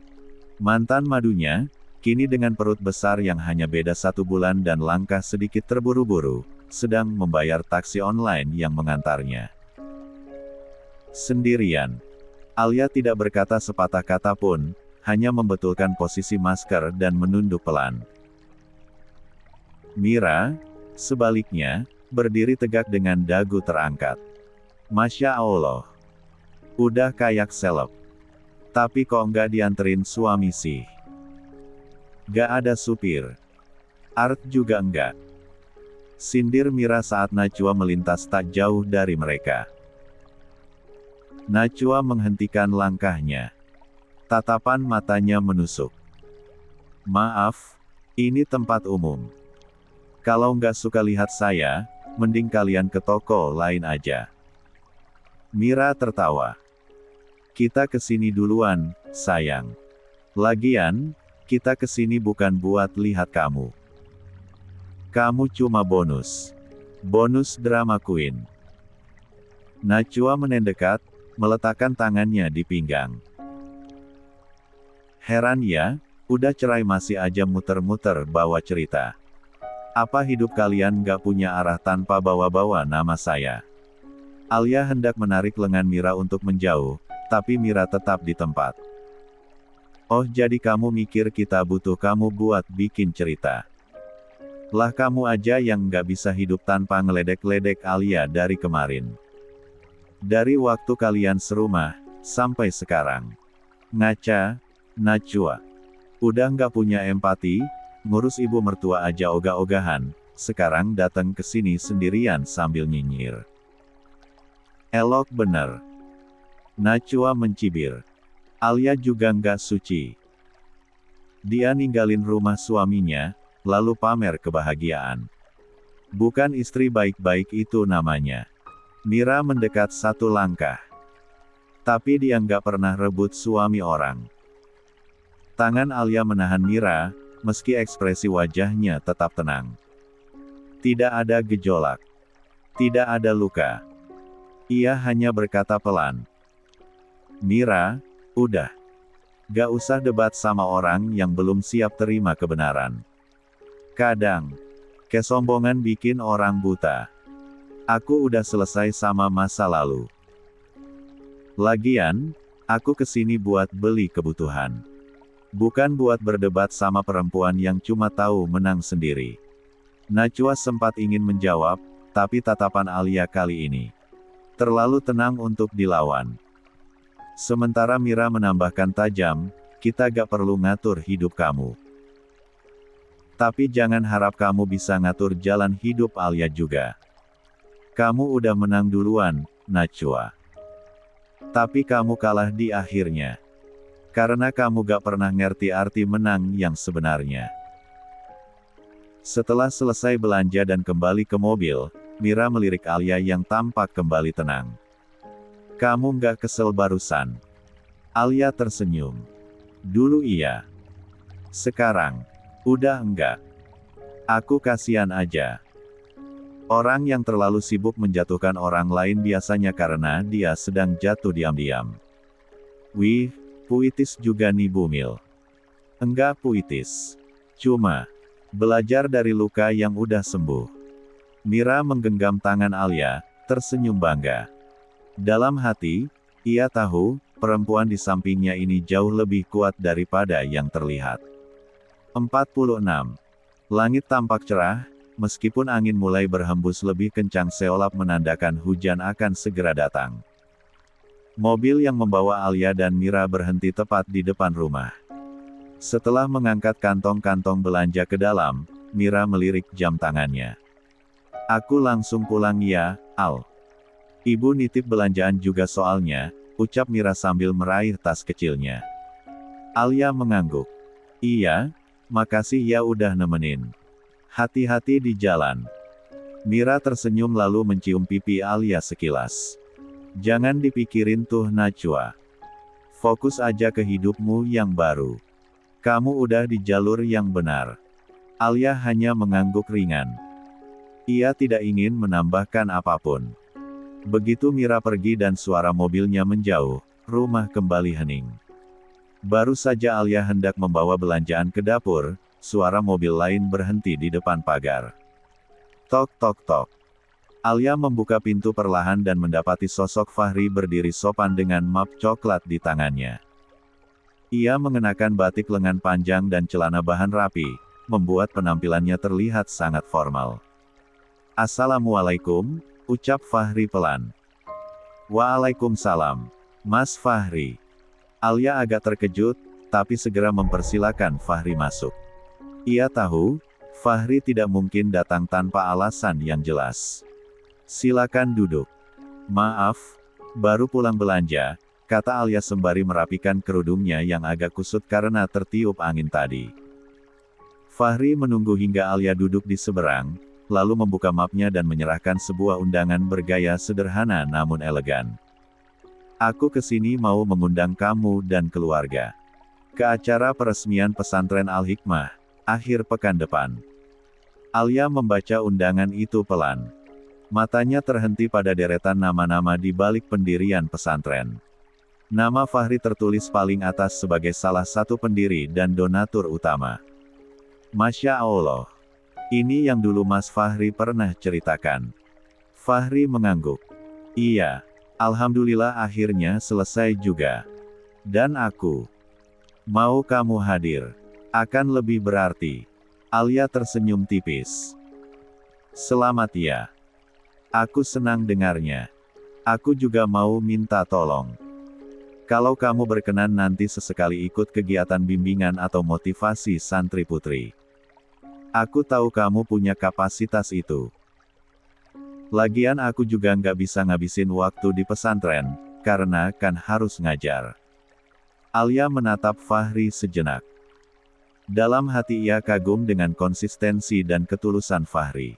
Mantan madunya, kini dengan perut besar yang hanya beda 1 bulan dan langkah sedikit terburu-buru, sedang membayar taksi online yang mengantarnya. Sendirian. Alia tidak berkata sepatah kata pun, hanya membetulkan posisi masker dan menunduk pelan. Mira, sebaliknya, berdiri tegak dengan dagu terangkat. Masya Allah. Udah kayak seleb. Tapi kok nggak dianterin suami sih? Gak ada supir. Art juga enggak. Sindir Mira saat Najwa melintas tak jauh dari mereka. Najwa menghentikan langkahnya. Tatapan matanya menusuk. Maaf, ini tempat umum. Kalau nggak suka lihat saya, mending kalian ke toko lain aja. Mira tertawa. Kita kesini duluan, sayang. Lagian, kita kesini bukan buat lihat kamu. Kamu cuma bonus. Bonus drama queen. Najwa mendekat, meletakkan tangannya di pinggang. Heran ya, udah cerai masih aja muter-muter bawa cerita. Apa hidup kalian gak punya arah tanpa bawa-bawa nama saya? Alia hendak menarik lengan Mira untuk menjauh, tapi Mira tetap di tempat. Oh jadi kamu mikir kita butuh kamu buat bikin cerita? Lah kamu aja yang gak bisa hidup tanpa ngeledek-ledek Alia dari kemarin. Dari waktu kalian serumah, sampai sekarang. Ngaca, Najwa. Udah gak punya empati? Ngurus ibu mertua aja ogah-ogahan, sekarang datang ke sini sendirian sambil nyinyir. Elok bener. Najwa mencibir. Alia juga nggak suci. Dia ninggalin rumah suaminya, lalu pamer kebahagiaan. Bukan istri baik-baik itu namanya. Mira mendekat satu langkah. Tapi dia nggak pernah rebut suami orang. Tangan Alia menahan Mira, meski ekspresi wajahnya tetap tenang. Tidak ada gejolak. Tidak ada luka. Ia hanya berkata pelan. Mira, udah. Gak usah debat sama orang yang belum siap terima kebenaran. Kadang, kesombongan bikin orang buta. Aku udah selesai sama masa lalu. Lagian, aku kesini buat beli kebutuhan. Bukan buat berdebat sama perempuan yang cuma tahu menang sendiri. Najwa sempat ingin menjawab, tapi tatapan Alia kali ini terlalu tenang untuk dilawan. Sementara Mira menambahkan tajam, kita gak perlu ngatur hidup kamu. Tapi jangan harap kamu bisa ngatur jalan hidup Alia juga. Kamu udah menang duluan, Najwa. Tapi kamu kalah di akhirnya. Karena kamu gak pernah ngerti arti menang yang sebenarnya. Setelah selesai belanja dan kembali ke mobil, Mira melirik Alia yang tampak kembali tenang. Kamu nggak kesel barusan? Alia tersenyum. Dulu iya. Sekarang, udah enggak. Aku kasihan aja. Orang yang terlalu sibuk menjatuhkan orang lain biasanya karena dia sedang jatuh diam-diam. Wih, puitis juga nih Bumil. Enggak puitis. Cuma, belajar dari luka yang udah sembuh. Mira menggenggam tangan Alia, tersenyum bangga. Dalam hati, ia tahu, perempuan di sampingnya ini jauh lebih kuat daripada yang terlihat. 46. Langit tampak cerah, meskipun angin mulai berhembus lebih kencang seolah menandakan hujan akan segera datang. Mobil yang membawa Alia dan Mira berhenti tepat di depan rumah. Setelah mengangkat kantong-kantong belanja ke dalam, Mira melirik jam tangannya. Aku langsung pulang ya, Al. Ibu nitip belanjaan juga soalnya, ucap Mira sambil meraih tas kecilnya. Alia mengangguk. Iya, makasih ya udah nemenin. Hati-hati di jalan. Mira tersenyum lalu mencium pipi Alia sekilas. Jangan dipikirin tuh Najwa. Fokus aja ke hidupmu yang baru. Kamu udah di jalur yang benar. Alia hanya mengangguk ringan. Ia tidak ingin menambahkan apapun. Begitu Mira pergi dan suara mobilnya menjauh, rumah kembali hening. Baru saja Alia hendak membawa belanjaan ke dapur, suara mobil lain berhenti di depan pagar. Tok tok tok. Alia membuka pintu perlahan dan mendapati sosok Fahri berdiri sopan dengan map coklat di tangannya. Ia mengenakan batik lengan panjang dan celana bahan rapi, membuat penampilannya terlihat sangat formal. Assalamualaikum, ucap Fahri pelan. Waalaikumsalam, Mas Fahri. Alia agak terkejut, tapi segera mempersilakan Fahri masuk. Ia tahu, Fahri tidak mungkin datang tanpa alasan yang jelas. Silakan duduk. Maaf, baru pulang belanja, kata Alia sembari merapikan kerudungnya yang agak kusut karena tertiup angin tadi. Fahri menunggu hingga Alia duduk di seberang, lalu membuka mapnya dan menyerahkan sebuah undangan bergaya sederhana namun elegan. Aku kesini mau mengundang kamu dan keluarga ke acara peresmian pesantren Al-Hikmah, akhir pekan depan. Alia membaca undangan itu pelan. Matanya terhenti pada deretan nama-nama di balik pendirian pesantren. Nama Fahri tertulis paling atas sebagai salah satu pendiri dan donatur utama. Masya Allah. Ini yang dulu Mas Fahri pernah ceritakan. Fahri mengangguk. Iya. Alhamdulillah akhirnya selesai juga. Dan aku mau kamu hadir. Akan lebih berarti. Alia tersenyum tipis. Selamat ya. Aku senang dengarnya. Aku juga mau minta tolong. Kalau kamu berkenan nanti sesekali ikut kegiatan bimbingan atau motivasi santri putri. Aku tahu kamu punya kapasitas itu. Lagian aku juga nggak bisa ngabisin waktu di pesantren, karena kan harus ngajar. Alia menatap Fahri sejenak. Dalam hati ia kagum dengan konsistensi dan ketulusan Fahri.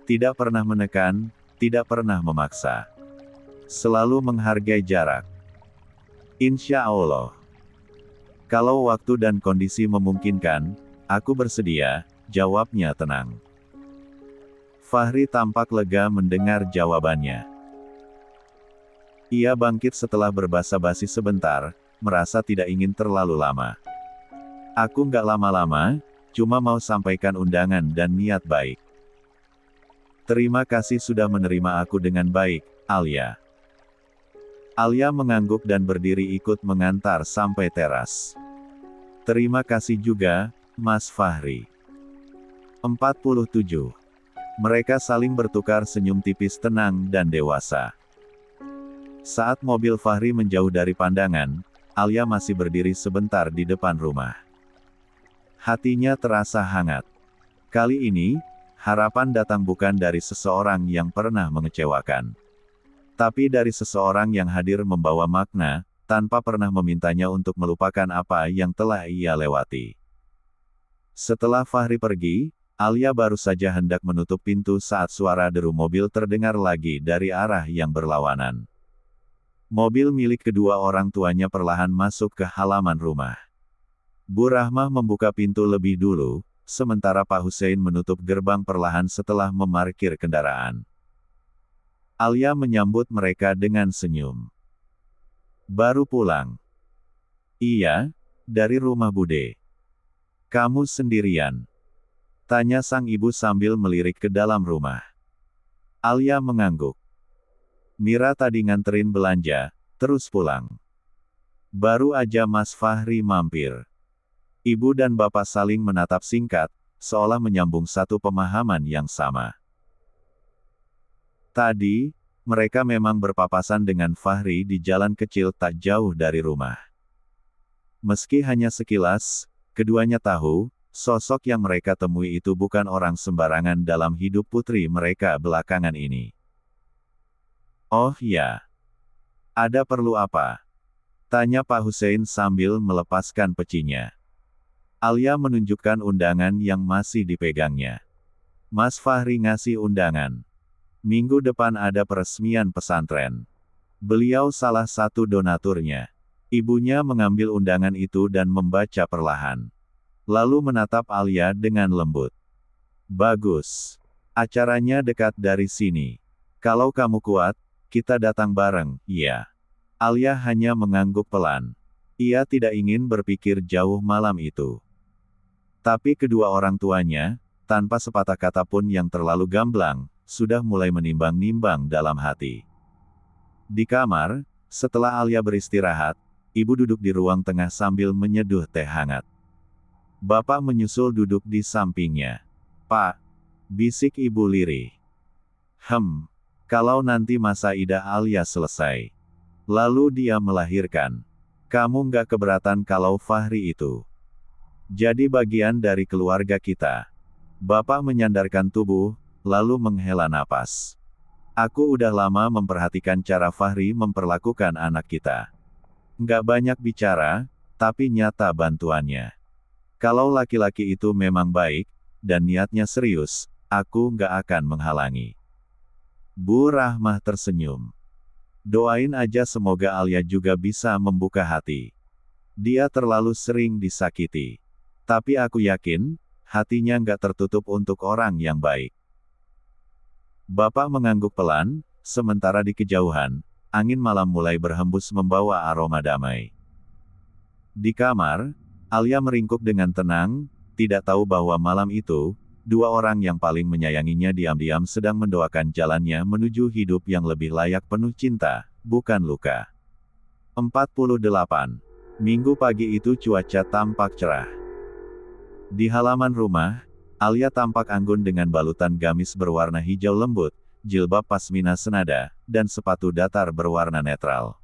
Tidak pernah menekan, tidak pernah memaksa. Selalu menghargai jarak. Insya Allah. Kalau waktu dan kondisi memungkinkan, aku bersedia, jawabnya tenang. Fahri tampak lega mendengar jawabannya. Ia bangkit setelah berbasa-basi sebentar, merasa tidak ingin terlalu lama. Aku nggak lama-lama, cuma mau sampaikan undangan dan niat baik. Terima kasih sudah menerima aku dengan baik, Alia. Alia mengangguk dan berdiri ikut mengantar sampai teras. Terima kasih juga, Mas Fahri. 47. Mereka saling bertukar senyum tipis tenang dan dewasa. Saat mobil Fahri menjauh dari pandangan, Alia masih berdiri sebentar di depan rumah. Hatinya terasa hangat. Kali ini, harapan datang bukan dari seseorang yang pernah mengecewakan. Tapi dari seseorang yang hadir membawa makna, tanpa pernah memintanya untuk melupakan apa yang telah ia lewati. Setelah Fahri pergi, Alia baru saja hendak menutup pintu saat suara deru mobil terdengar lagi dari arah yang berlawanan. Mobil milik kedua orang tuanya perlahan masuk ke halaman rumah. Bu Rahmah membuka pintu lebih dulu, sementara Pak Hussein menutup gerbang perlahan setelah memarkir kendaraan. Alia menyambut mereka dengan senyum. Baru pulang? Iya, dari rumah Bude. Kamu sendirian? Tanya sang ibu sambil melirik ke dalam rumah. Alia mengangguk. Mira tadi nganterin belanja, terus pulang. Baru aja Mas Fahri mampir. Ibu dan bapak saling menatap singkat, seolah menyambung satu pemahaman yang sama. Tadi, mereka memang berpapasan dengan Fahri di jalan kecil tak jauh dari rumah. Meski hanya sekilas, keduanya tahu, sosok yang mereka temui itu bukan orang sembarangan dalam hidup putri mereka belakangan ini. Oh ya. Ada perlu apa? Tanya Pak Hussein sambil melepaskan pecinya. Alia menunjukkan undangan yang masih dipegangnya. Mas Fahri ngasih undangan. Minggu depan ada peresmian pesantren. Beliau salah satu donaturnya. Ibunya mengambil undangan itu dan membaca perlahan. Lalu menatap Alia dengan lembut. Bagus. Acaranya dekat dari sini. Kalau kamu kuat, kita datang bareng, ya. Alia hanya mengangguk pelan. Ia tidak ingin berpikir jauh malam itu. Tapi kedua orang tuanya, tanpa sepatah kata pun yang terlalu gamblang, sudah mulai menimbang-nimbang dalam hati. Di kamar, setelah Alia beristirahat, ibu duduk di ruang tengah sambil menyeduh teh hangat. Bapak menyusul duduk di sampingnya. Pak, bisik ibu lirih. Kalau nanti masa idah Alia selesai, lalu dia melahirkan, kamu nggak keberatan kalau Fahri itu jadi bagian dari keluarga kita? Bapak menyandarkan tubuh, lalu menghela napas. Aku udah lama memperhatikan cara Fahri memperlakukan anak kita. Nggak banyak bicara, tapi nyata bantuannya. Kalau laki-laki itu memang baik, dan niatnya serius, aku nggak akan menghalangi. Bu Rahmah tersenyum. Doain aja semoga Alia juga bisa membuka hati. Dia terlalu sering disakiti. Tapi aku yakin, hatinya nggak tertutup untuk orang yang baik. Bapak mengangguk pelan, sementara di kejauhan, angin malam mulai berhembus membawa aroma damai. Di kamar, Alia meringkuk dengan tenang, tidak tahu bahwa malam itu, dua orang yang paling menyayanginya diam-diam sedang mendoakan jalannya menuju hidup yang lebih layak penuh cinta, bukan luka. 48. Minggu pagi itu cuaca tampak cerah. Di halaman rumah, Alia tampak anggun dengan balutan gamis berwarna hijau lembut, jilbab pasmina senada, dan sepatu datar berwarna netral.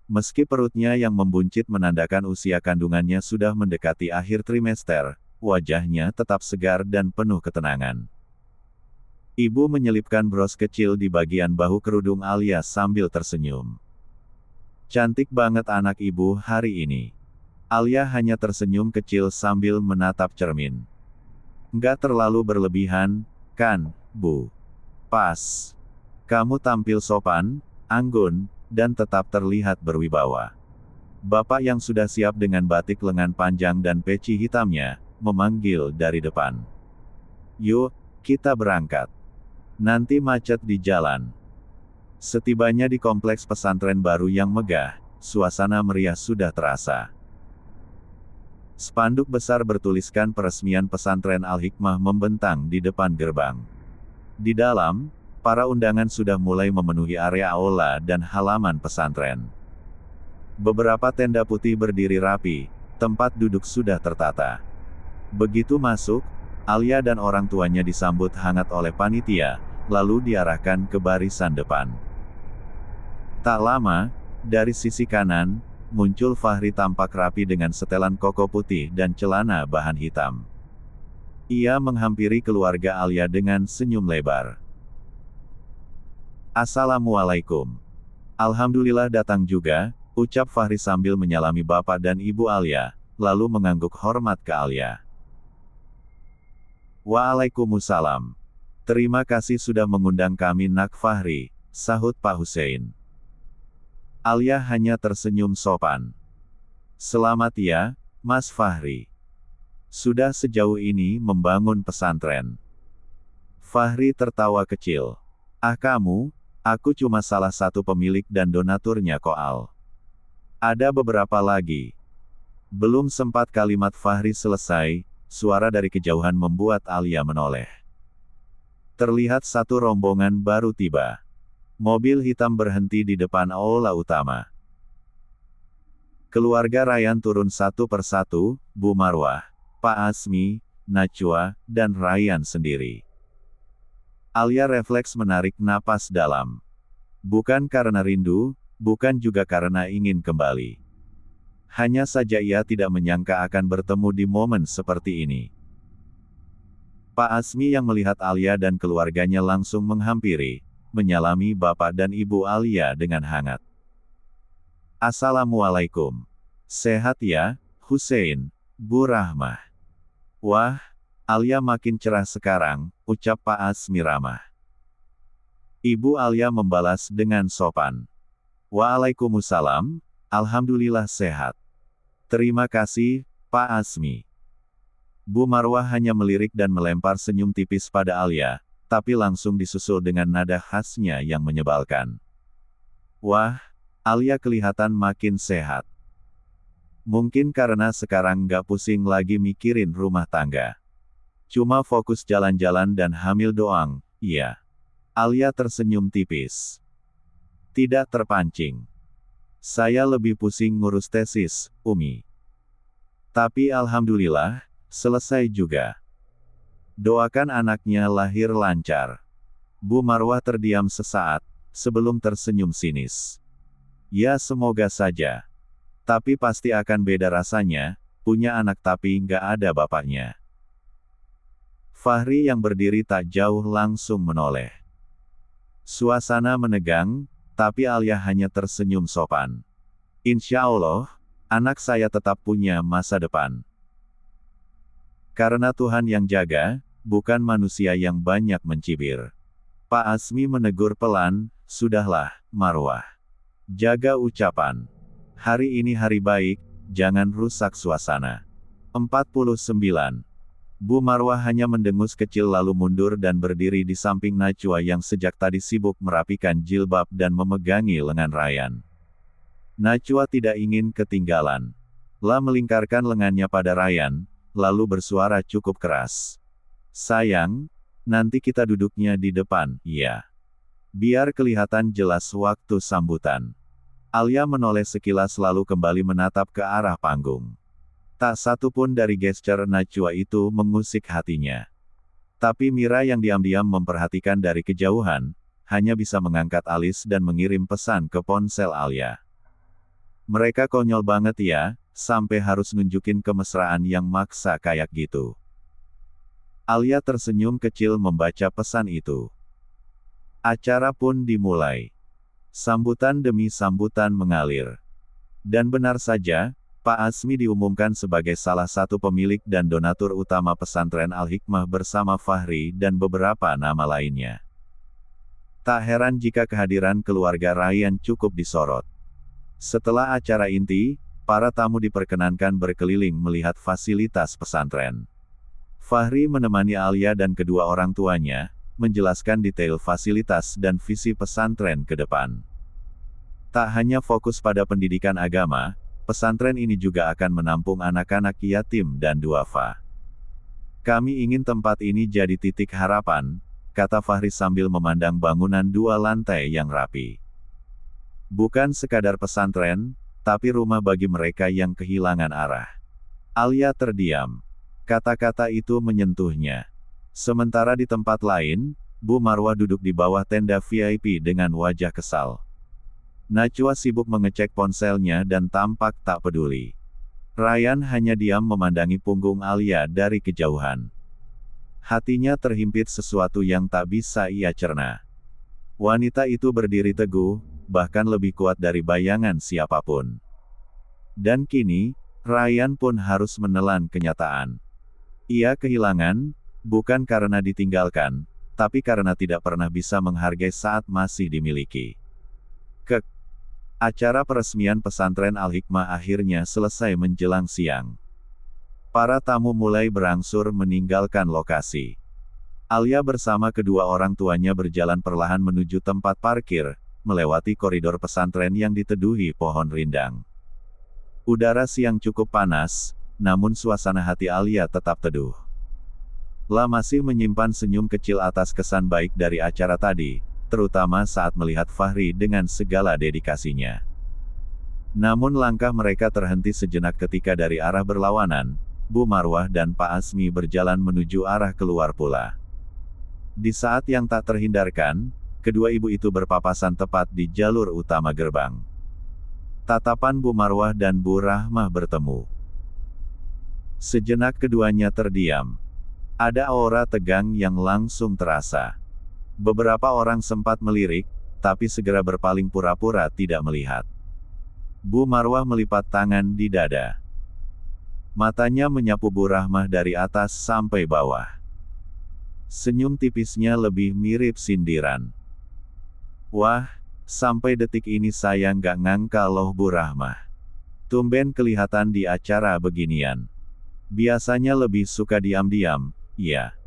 Meski perutnya yang membuncit menandakan usia kandungannya sudah mendekati akhir trimester, wajahnya tetap segar dan penuh ketenangan. Ibu menyelipkan bros kecil di bagian bahu kerudung Alia sambil tersenyum. Cantik banget anak ibu hari ini. Alia hanya tersenyum kecil sambil menatap cermin. Nggak terlalu berlebihan, kan, Bu? Pas. Kamu tampil sopan, anggun, dan tetap terlihat berwibawa. Bapak yang sudah siap dengan batik lengan panjang dan peci hitamnya, memanggil dari depan. Yuk, kita berangkat. Nanti macet di jalan. Setibanya di kompleks pesantren baru yang megah, suasana meriah sudah terasa. Spanduk besar bertuliskan peresmian pesantren Al-Hikmah membentang di depan gerbang. Di dalam, para undangan sudah mulai memenuhi area aula dan halaman pesantren. Beberapa tenda putih berdiri rapi, tempat duduk sudah tertata. Begitu masuk, Alia dan orang tuanya disambut hangat oleh panitia, lalu diarahkan ke barisan depan. Tak lama, dari sisi kanan, muncul Fahri tampak rapi dengan setelan koko putih dan celana bahan hitam. Ia menghampiri keluarga Alia dengan senyum lebar. Assalamualaikum. Alhamdulillah datang juga, ucap Fahri sambil menyalami bapak dan ibu Alia, lalu mengangguk hormat ke Alia. Waalaikumsalam. Terima kasih sudah mengundang kami Nak Fahri, sahut Pak Hussein. Alia hanya tersenyum sopan. Selamat ya, Mas Fahri. Sudah sejauh ini membangun pesantren. Fahri tertawa kecil. Ah kamu, aku cuma salah satu pemilik dan donaturnya Koal. Ada beberapa lagi. Belum sempat kalimat Fahri selesai, suara dari kejauhan membuat Alia menoleh. Terlihat satu rombongan baru tiba. Mobil hitam berhenti di depan aula utama. Keluarga Rayyan turun satu persatu, Bu Marwah, Pak Asmi, Najwa, dan Rayyan sendiri. Alia refleks menarik napas dalam. Bukan karena rindu, bukan juga karena ingin kembali. Hanya saja ia tidak menyangka akan bertemu di momen seperti ini. Pak Asmi yang melihat Alia dan keluarganya langsung menghampiri, menyalami bapak dan ibu Alia dengan hangat. Assalamualaikum. Sehat ya, Hussein, Bu Rahmah. Wah, Alia makin cerah sekarang, ucap Pak Asmi ramah. Ibu Alia membalas dengan sopan. Waalaikumsalam, alhamdulillah sehat. Terima kasih, Pak Asmi. Bu Marwah hanya melirik dan melempar senyum tipis pada Alia, tapi langsung disusul dengan nada khasnya yang menyebalkan. Wah, Alia kelihatan makin sehat. Mungkin karena sekarang nggak pusing lagi mikirin rumah tangga. Cuma fokus jalan-jalan dan hamil doang, iya. Alia tersenyum tipis. Tidak terpancing. Saya lebih pusing ngurus tesis, Umi. Tapi alhamdulillah, selesai juga. Doakan anaknya lahir lancar. Bu Marwah terdiam sesaat, sebelum tersenyum sinis. Ya semoga saja. Tapi pasti akan beda rasanya, punya anak tapi nggak ada bapaknya. Fahri yang berdiri tak jauh langsung menoleh. Suasana menegang, tapi Alia hanya tersenyum sopan. Insya Allah, anak saya tetap punya masa depan. Karena Tuhan yang jaga, bukan manusia yang banyak mencibir. Pak Asmi menegur pelan, sudahlah, Marwah. Jaga ucapan. Hari ini hari baik, jangan rusak suasana. 49. Bu Marwah hanya mendengus kecil lalu mundur dan berdiri di samping Najwa yang sejak tadi sibuk merapikan jilbab dan memegangi lengan Rayyan. Najwa tidak ingin ketinggalan. La melingkarkan lengannya pada Rayyan, lalu bersuara cukup keras. Sayang, nanti kita duduknya di depan, ya. Biar kelihatan jelas waktu sambutan. Alia menoleh sekilas lalu kembali menatap ke arah panggung. Tak satu pun dari gesture Najwa itu mengusik hatinya. Tapi Mira yang diam-diam memperhatikan dari kejauhan, hanya bisa mengangkat alis dan mengirim pesan ke ponsel Alia. Mereka konyol banget ya, sampai harus nunjukin kemesraan yang maksa kayak gitu. Alia tersenyum kecil membaca pesan itu. Acara pun dimulai. Sambutan demi sambutan mengalir. Dan benar saja, Pak Azmi diumumkan sebagai salah satu pemilik dan donatur utama pesantren Al-Hikmah bersama Fahri dan beberapa nama lainnya. Tak heran jika kehadiran keluarga Ryan cukup disorot. Setelah acara inti, para tamu diperkenankan berkeliling melihat fasilitas pesantren. Fahri menemani Alia dan kedua orang tuanya, menjelaskan detail fasilitas dan visi pesantren ke depan. Tak hanya fokus pada pendidikan agama, pesantren ini juga akan menampung anak-anak yatim dan duafa. Kami ingin tempat ini jadi titik harapan, kata Fahri sambil memandang bangunan 2 lantai yang rapi. Bukan sekadar pesantren, tapi rumah bagi mereka yang kehilangan arah. Alia terdiam. Kata-kata itu menyentuhnya. Sementara di tempat lain, Bu Marwah duduk di bawah tenda VIP dengan wajah kesal. Najwa sibuk mengecek ponselnya dan tampak tak peduli. Ryan hanya diam memandangi punggung Alia dari kejauhan. Hatinya terhimpit sesuatu yang tak bisa ia cerna. Wanita itu berdiri teguh, bahkan lebih kuat dari bayangan siapapun. Dan kini, Ryan pun harus menelan kenyataan. Ia kehilangan, bukan karena ditinggalkan, tapi karena tidak pernah bisa menghargai saat masih dimiliki. Acara peresmian pesantren Al-Hikmah akhirnya selesai menjelang siang. Para tamu mulai berangsur meninggalkan lokasi. Alia bersama kedua orang tuanya berjalan perlahan menuju tempat parkir, melewati koridor pesantren yang diteduhi pohon rindang. Udara siang cukup panas, namun suasana hati Alia tetap teduh. La masih menyimpan senyum kecil atas kesan baik dari acara tadi, terutama saat melihat Fahri dengan segala dedikasinya. Namun langkah mereka terhenti sejenak ketika dari arah berlawanan, Bu Marwah dan Pak Azmi berjalan menuju arah keluar pula. Di saat yang tak terhindarkan, kedua ibu itu berpapasan tepat di jalur utama gerbang. Tatapan Bu Marwah dan Bu Rahmah bertemu. Sejenak keduanya terdiam. Ada aura tegang yang langsung terasa. Beberapa orang sempat melirik, tapi segera berpaling pura-pura tidak melihat. Bu Marwah melipat tangan di dada. Matanya menyapu Bu Rahmah dari atas sampai bawah. Senyum tipisnya lebih mirip sindiran. Wah, sampai detik ini saya nggak ngangka loh Bu Rahmah. Tumben kelihatan di acara beginian. Biasanya lebih suka diam-diam, ya.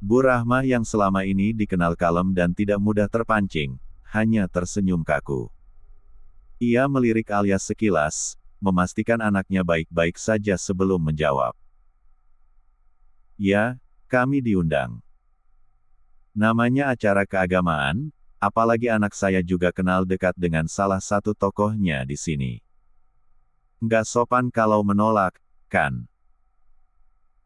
Bu Rahmah yang selama ini dikenal kalem dan tidak mudah terpancing, hanya tersenyum kaku. Ia melirik Alia sekilas, memastikan anaknya baik-baik saja sebelum menjawab. Ya, kami diundang. Namanya acara keagamaan, apalagi anak saya juga kenal dekat dengan salah satu tokohnya di sini. Nggak sopan kalau menolak, kan?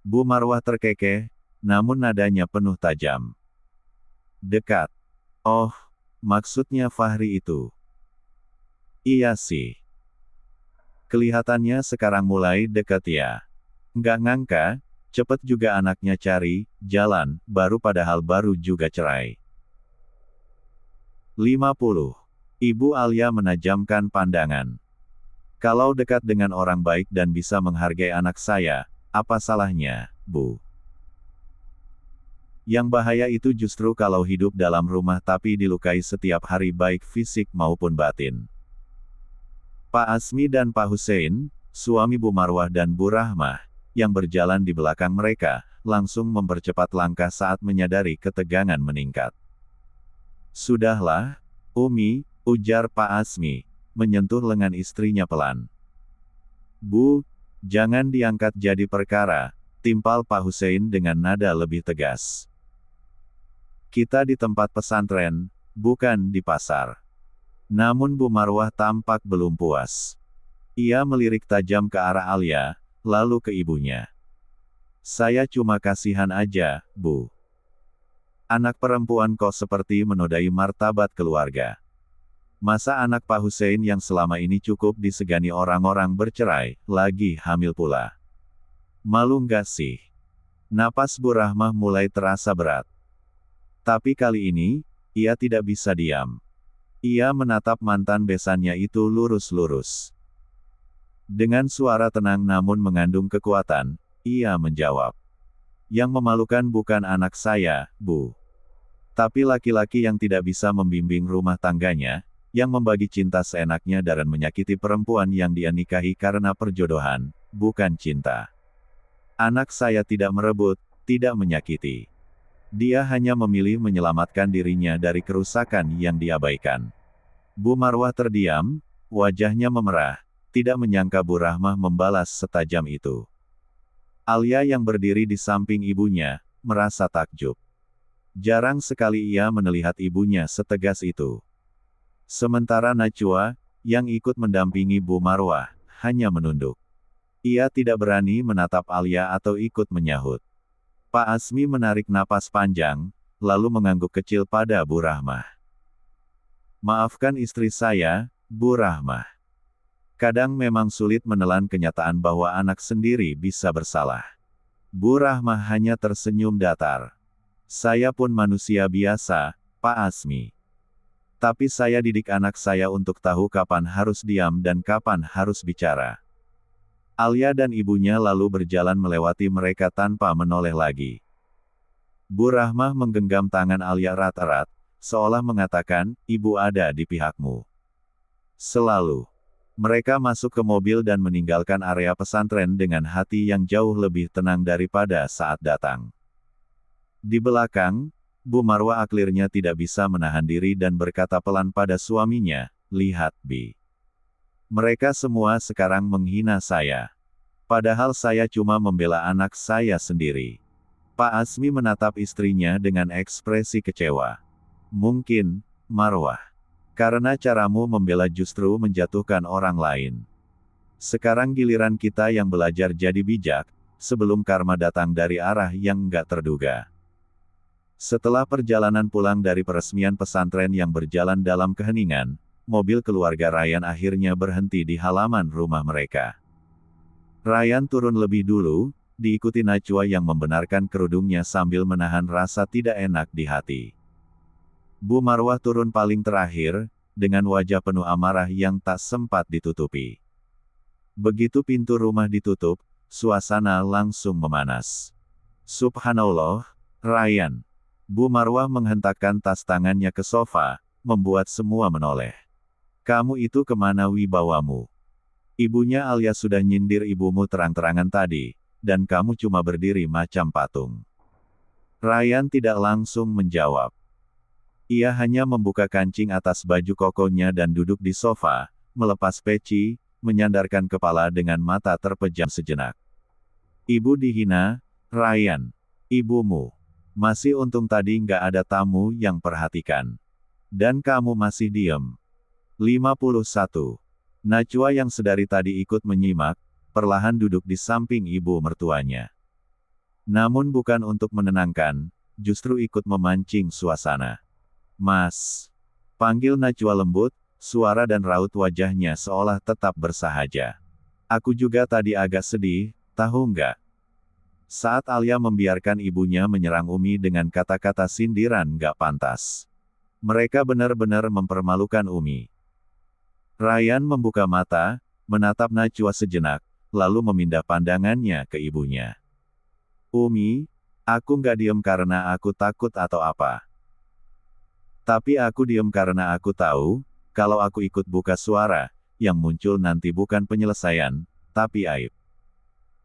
Bu Marwah terkekeh, namun nadanya penuh tajam. Dekat. Oh, maksudnya Fahri itu. Iya sih. Kelihatannya sekarang mulai dekat ya. Nggak ngangka, cepet juga anaknya cari jalan, baru padahal baru juga cerai. 50. Ibu Alia menajamkan pandangan. Kalau dekat dengan orang baik dan bisa menghargai anak saya, apa salahnya, Bu? Yang bahaya itu justru kalau hidup dalam rumah tapi dilukai setiap hari baik fisik maupun batin. Pak Azmi dan Pak Hussein, suami Bu Marwah dan Bu Rahmah, yang berjalan di belakang mereka, langsung mempercepat langkah saat menyadari ketegangan meningkat. Sudahlah, Umi, ujar Pak Azmi, menyentuh lengan istrinya pelan. Bu, jangan diangkat jadi perkara, timpal Pak Hussein dengan nada lebih tegas. Kita di tempat pesantren, bukan di pasar. Namun Bu Marwah tampak belum puas. Ia melirik tajam ke arah Alia, lalu ke ibunya. Saya cuma kasihan aja, Bu. Anak perempuan kok seperti menodai martabat keluarga. Masa anak Pak Hussein yang selama ini cukup disegani orang-orang bercerai, lagi hamil pula. Malu nggak sih? Napas Bu Rahmah mulai terasa berat. Tapi kali ini, ia tidak bisa diam. Ia menatap mantan besannya itu lurus-lurus. Dengan suara tenang namun mengandung kekuatan, ia menjawab. Yang memalukan bukan anak saya, Bu. Tapi laki-laki yang tidak bisa membimbing rumah tangganya, yang membagi cinta seenaknya dan menyakiti perempuan yang dia nikahi karena perjodohan, bukan cinta. Anak saya tidak merebut, tidak menyakiti. Dia hanya memilih menyelamatkan dirinya dari kerusakan yang diabaikan. Bu Marwah terdiam, wajahnya memerah, tidak menyangka Bu Rahmah membalas setajam itu. Alia yang berdiri di samping ibunya, merasa takjub. Jarang sekali ia melihat ibunya setegas itu. Sementara Najwa, yang ikut mendampingi Bu Marwah, hanya menunduk. Ia tidak berani menatap Alia atau ikut menyahut. Pak Asmi menarik napas panjang, lalu mengangguk kecil pada Bu Rahmah. Maafkan istri saya, Bu Rahmah. Kadang memang sulit menelan kenyataan bahwa anak sendiri bisa bersalah. Bu Rahmah hanya tersenyum datar. Saya pun manusia biasa, Pak Asmi. Tapi saya didik anak saya untuk tahu kapan harus diam dan kapan harus bicara. Alia dan ibunya lalu berjalan melewati mereka tanpa menoleh lagi. Bu Rahmah menggenggam tangan Alia erat-erat, seolah mengatakan, ibu ada di pihakmu. Selalu. Mereka masuk ke mobil dan meninggalkan area pesantren dengan hati yang jauh lebih tenang daripada saat datang. Di belakang, Bu Marwah akhirnya tidak bisa menahan diri dan berkata pelan pada suaminya, lihat Bi. Mereka semua sekarang menghina saya. Padahal saya cuma membela anak saya sendiri. Pak Asmi menatap istrinya dengan ekspresi kecewa. Mungkin, Marwah. Karena caramu membela justru menjatuhkan orang lain. Sekarang giliran kita yang belajar jadi bijak, sebelum karma datang dari arah yang nggak terduga. Setelah perjalanan pulang dari peresmian pesantren yang berjalan dalam keheningan, mobil keluarga Ryan akhirnya berhenti di halaman rumah mereka. Ryan turun lebih dulu, diikuti Najwa yang membenarkan kerudungnya sambil menahan rasa tidak enak di hati. Bu Marwah turun paling terakhir, dengan wajah penuh amarah yang tak sempat ditutupi. Begitu pintu rumah ditutup, suasana langsung memanas. Subhanallah, Ryan. Bu Marwah menghentakkan tas tangannya ke sofa, membuat semua menoleh. Kamu itu kemana wibawamu? Ibunya Alia sudah nyindir ibumu terang-terangan tadi, dan kamu cuma berdiri macam patung. Ryan tidak langsung menjawab. Ia hanya membuka kancing atas baju kokonya dan duduk di sofa, melepas peci, menyandarkan kepala dengan mata terpejam sejenak. Ibu dihina, Ryan. Ibumu. Masih untung tadi nggak ada tamu yang perhatikan. Dan kamu masih diem. 51. Najwa yang sedari tadi ikut menyimak, perlahan duduk di samping ibu mertuanya. Namun bukan untuk menenangkan, justru ikut memancing suasana. Mas. Panggil Najwa lembut, suara dan raut wajahnya seolah tetap bersahaja. Aku juga tadi agak sedih, tahu nggak? Saat Alia membiarkan ibunya menyerang Umi dengan kata-kata sindiran nggak pantas. Mereka benar-benar mempermalukan Umi. Ryan membuka mata, menatap Najwa sejenak, lalu memindah pandangannya ke ibunya. Umi, aku nggak diem karena aku takut atau apa. Tapi aku diem karena aku tahu, kalau aku ikut buka suara, yang muncul nanti bukan penyelesaian, tapi aib.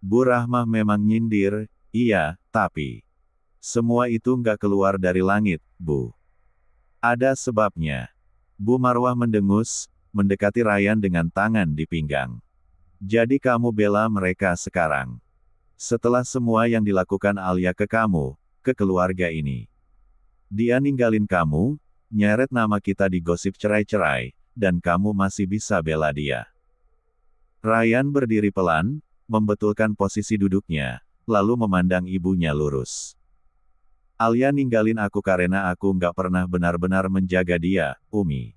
Bu Rahmah memang nyindir, iya, tapi semua itu nggak keluar dari langit, Bu. Ada sebabnya. Bu Marwah mendengus, mendekati Ryan dengan tangan di pinggang. Jadi kamu bela mereka sekarang. Setelah semua yang dilakukan Alia ke kamu, ke keluarga ini. Dia ninggalin kamu, nyeret nama kita di gosip cerai-cerai, dan kamu masih bisa bela dia. Ryan berdiri pelan, membetulkan posisi duduknya, lalu memandang ibunya lurus. Alia ninggalin aku karena aku nggak pernah benar-benar menjaga dia, Umi.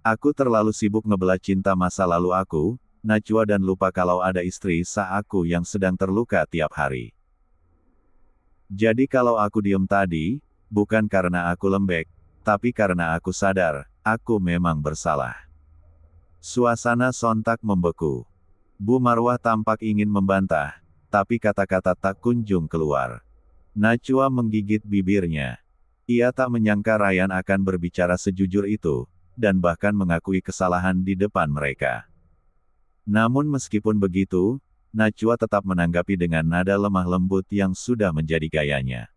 Aku terlalu sibuk ngebela cinta masa lalu aku, Najwa dan lupa kalau ada istri sah aku yang sedang terluka tiap hari. Jadi kalau aku diem tadi, bukan karena aku lembek, tapi karena aku sadar, aku memang bersalah. Suasana sontak membeku. Bu Marwah tampak ingin membantah, tapi kata-kata tak kunjung keluar. Najwa menggigit bibirnya. Ia tak menyangka Ryan akan berbicara sejujur itu, dan bahkan mengakui kesalahan di depan mereka. Namun meskipun begitu, Najwa tetap menanggapi dengan nada lemah lembut yang sudah menjadi gayanya.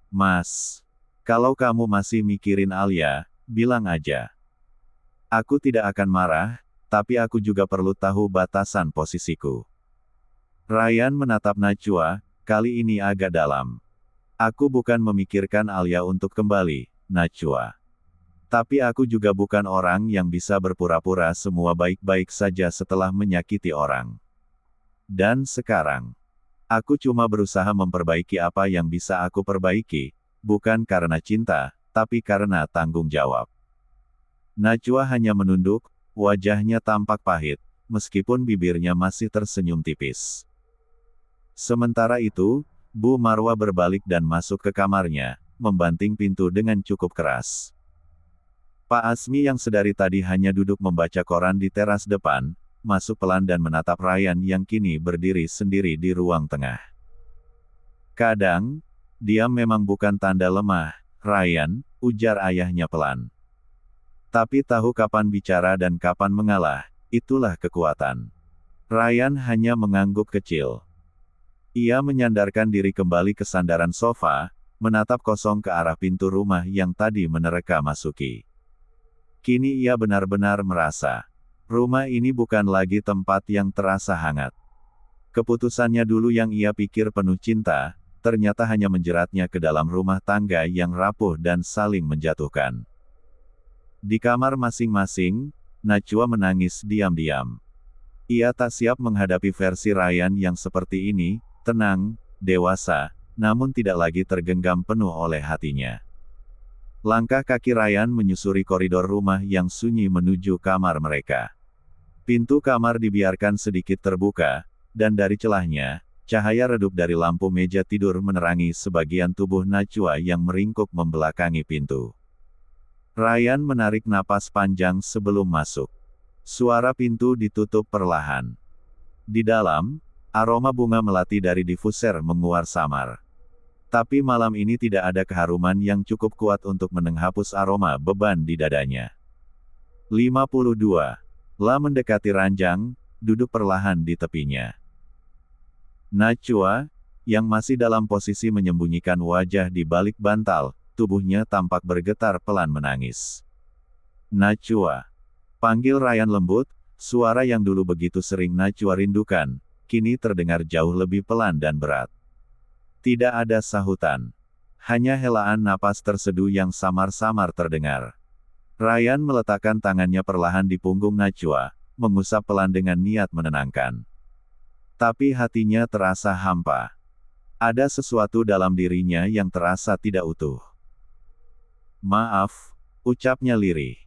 Mas, kalau kamu masih mikirin Alia, bilang aja. Aku tidak akan marah, tapi aku juga perlu tahu batasan posisiku. Ryan menatap Najwa, kali ini agak dalam. Aku bukan memikirkan Alia untuk kembali, Najwa. Tapi aku juga bukan orang yang bisa berpura-pura semua baik-baik saja setelah menyakiti orang. Dan sekarang, aku cuma berusaha memperbaiki apa yang bisa aku perbaiki, bukan karena cinta, tapi karena tanggung jawab. Najwa hanya menunduk, wajahnya tampak pahit, meskipun bibirnya masih tersenyum tipis. Sementara itu, Bu Marwah berbalik dan masuk ke kamarnya, membanting pintu dengan cukup keras. Pak Asmi yang sedari tadi hanya duduk membaca koran di teras depan, masuk pelan dan menatap Ryan yang kini berdiri sendiri di ruang tengah. Kadang, diam memang bukan tanda lemah, Ryan, ujar ayahnya pelan. Tapi tahu kapan bicara dan kapan mengalah, itulah kekuatan. Ryan hanya mengangguk kecil. Ia menyandarkan diri kembali ke sandaran sofa, menatap kosong ke arah pintu rumah yang tadi menerka masuki. Kini ia benar-benar merasa, rumah ini bukan lagi tempat yang terasa hangat. Keputusannya dulu yang ia pikir penuh cinta, ternyata hanya menjeratnya ke dalam rumah tangga yang rapuh dan saling menjatuhkan. Di kamar masing-masing, Najwa menangis diam-diam. Ia tak siap menghadapi versi Ryan yang seperti ini, tenang, dewasa, namun tidak lagi tergenggam penuh oleh hatinya. Langkah kaki Ryan menyusuri koridor rumah yang sunyi menuju kamar mereka. Pintu kamar dibiarkan sedikit terbuka, dan dari celahnya, cahaya redup dari lampu meja tidur menerangi sebagian tubuh Najwa yang meringkuk membelakangi pintu. Ryan menarik napas panjang sebelum masuk. Suara pintu ditutup perlahan. Di dalam, aroma bunga melati dari diffuser menguar samar. Tapi malam ini tidak ada keharuman yang cukup kuat untuk menghapus aroma beban di dadanya. 52. La mendekati ranjang, duduk perlahan di tepinya. Najwa, yang masih dalam posisi menyembunyikan wajah di balik bantal, tubuhnya tampak bergetar pelan menangis. Najwa. Panggil Ryan lembut, suara yang dulu begitu sering Najwa rindukan, kini terdengar jauh lebih pelan dan berat. Tidak ada sahutan. Hanya helaan napas terseduh yang samar-samar terdengar. Ryan meletakkan tangannya perlahan di punggung Najwa, mengusap pelan dengan niat menenangkan. Tapi hatinya terasa hampa. Ada sesuatu dalam dirinya yang terasa tidak utuh. Maaf, ucapnya lirih.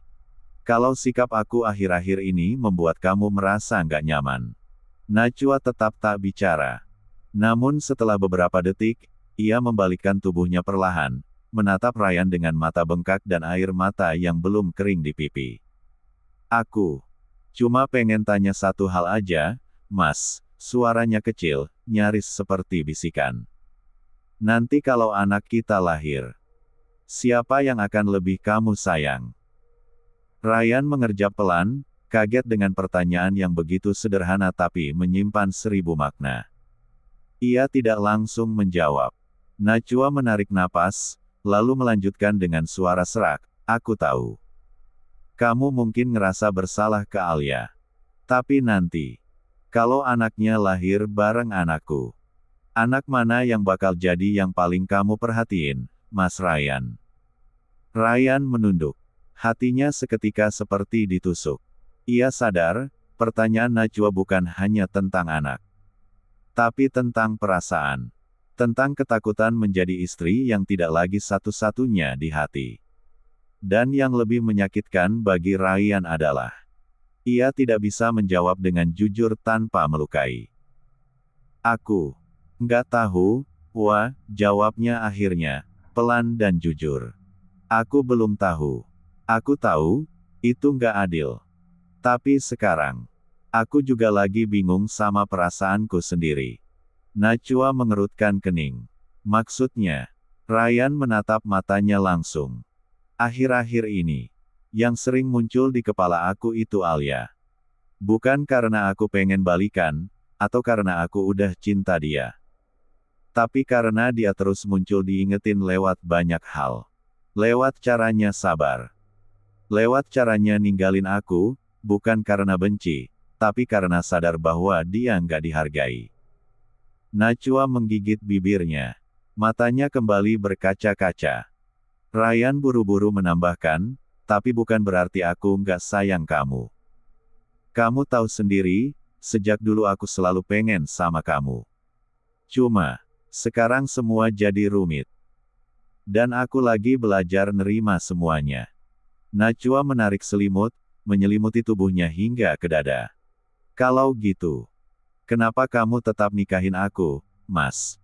Kalau sikap aku akhir-akhir ini membuat kamu merasa nggak nyaman. Najwa tetap tak bicara. Namun setelah beberapa detik, ia membalikkan tubuhnya perlahan, menatap Ryan dengan mata bengkak dan air mata yang belum kering di pipi. Aku cuma pengen tanya satu hal aja, Mas, suaranya kecil, nyaris seperti bisikan. Nanti kalau anak kita lahir, siapa yang akan lebih kamu sayang? Ryan mengerjap pelan, kaget dengan pertanyaan yang begitu sederhana tapi menyimpan 1000 makna. Ia tidak langsung menjawab. Najwa menarik napas, lalu melanjutkan dengan suara serak, aku tahu. Kamu mungkin ngerasa bersalah ke Alia. Tapi nanti, kalau anaknya lahir bareng anakku, anak mana yang bakal jadi yang paling kamu perhatiin, Mas Ryan? Ryan menunduk. Hatinya seketika seperti ditusuk. Ia sadar, pertanyaan Najwa bukan hanya tentang anak, tapi tentang perasaan. Tentang ketakutan menjadi istri yang tidak lagi satu-satunya di hati. Dan yang lebih menyakitkan bagi Ryan adalah, ia tidak bisa menjawab dengan jujur tanpa melukai. Aku nggak tahu, wah, jawabnya akhirnya, pelan dan jujur. Aku belum tahu. Aku tahu, itu nggak adil. Tapi sekarang, Aku juga lagi bingung sama perasaanku sendiri. Najwa mengerutkan kening. Maksudnya, Ryan menatap matanya langsung. Akhir-akhir ini, yang sering muncul di kepala aku itu Alia. Bukan karena aku pengen balikan, atau karena aku udah cinta dia. Tapi karena dia terus muncul diingetin lewat banyak hal. Lewat caranya sabar. Lewat caranya ninggalin aku, bukan karena benci, tapi karena sadar bahwa dia nggak dihargai. Najwa menggigit bibirnya. Matanya kembali berkaca-kaca. Ryan buru-buru menambahkan, tapi bukan berarti aku nggak sayang kamu. Kamu tahu sendiri, sejak dulu aku selalu pengen sama kamu. Cuma, sekarang semua jadi rumit. Dan aku lagi belajar nerima semuanya. Najwa menarik selimut, menyelimuti tubuhnya hingga ke dada. Kalau gitu, kenapa kamu tetap nikahin aku, Mas?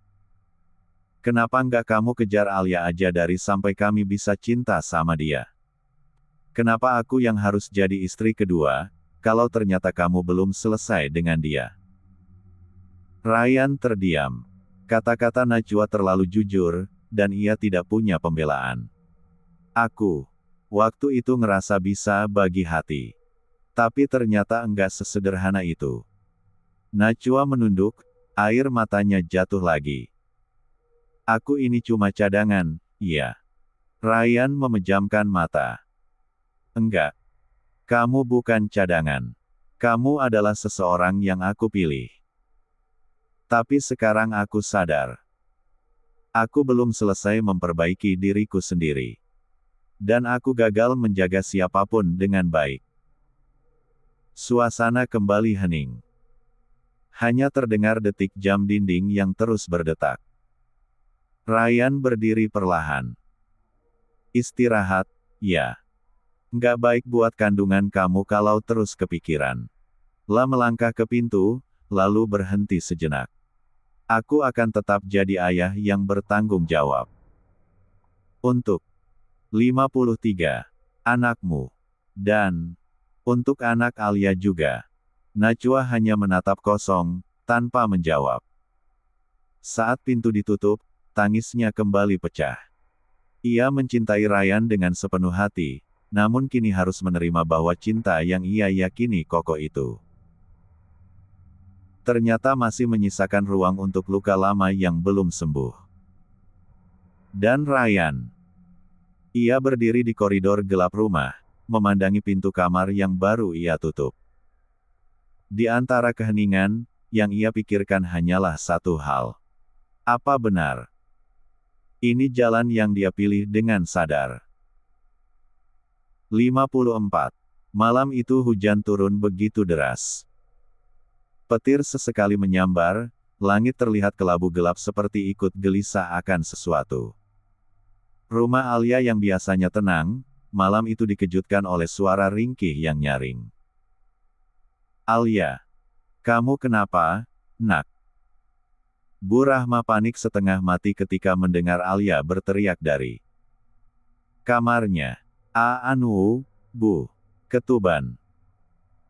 Kenapa nggak kamu kejar Alia aja dari sampai kami bisa cinta sama dia? Kenapa aku yang harus jadi istri kedua, kalau ternyata kamu belum selesai dengan dia? Ryan terdiam. Kata-kata Najwa terlalu jujur, dan ia tidak punya pembelaan. Aku, waktu itu ngerasa bisa bagi hati. Tapi ternyata enggak sesederhana itu. Najwa menunduk, air matanya jatuh lagi. Aku ini cuma cadangan, iya. Ryan memejamkan mata. Enggak. Kamu bukan cadangan. Kamu adalah seseorang yang aku pilih. Tapi sekarang aku sadar. Aku belum selesai memperbaiki diriku sendiri. Dan aku gagal menjaga siapapun dengan baik. Suasana kembali hening. Hanya terdengar detik jam dinding yang terus berdetak. Ryan berdiri perlahan. Istirahat, ya. Nggak baik buat kandungan kamu kalau terus kepikiran. La melangkah ke pintu, lalu berhenti sejenak. Aku akan tetap jadi ayah yang bertanggung jawab. Untuk 53 anakmu. Dan untuk anak Alia juga. Najwa hanya menatap kosong, tanpa menjawab. Saat pintu ditutup, tangisnya kembali pecah. Ia mencintai Ryan dengan sepenuh hati, namun kini harus menerima bahwa cinta yang ia yakini kokoh itu ternyata masih menyisakan ruang untuk luka lama yang belum sembuh. Dan Ryan. Ia berdiri di koridor gelap rumah, memandangi pintu kamar yang baru ia tutup. Di antara keheningan, yang ia pikirkan hanyalah satu hal. Apa benar? Ini jalan yang dia pilih dengan sadar. 54. Malam itu hujan turun begitu deras. Petir sesekali menyambar, langit terlihat kelabu gelap seperti ikut gelisah akan sesuatu. Rumah Alia yang biasanya tenang, malam itu dikejutkan oleh suara ringkih yang nyaring. Alia, kamu kenapa, nak? Bu Rahma panik setengah mati ketika mendengar Alia berteriak dari kamarnya. Bu, ketuban.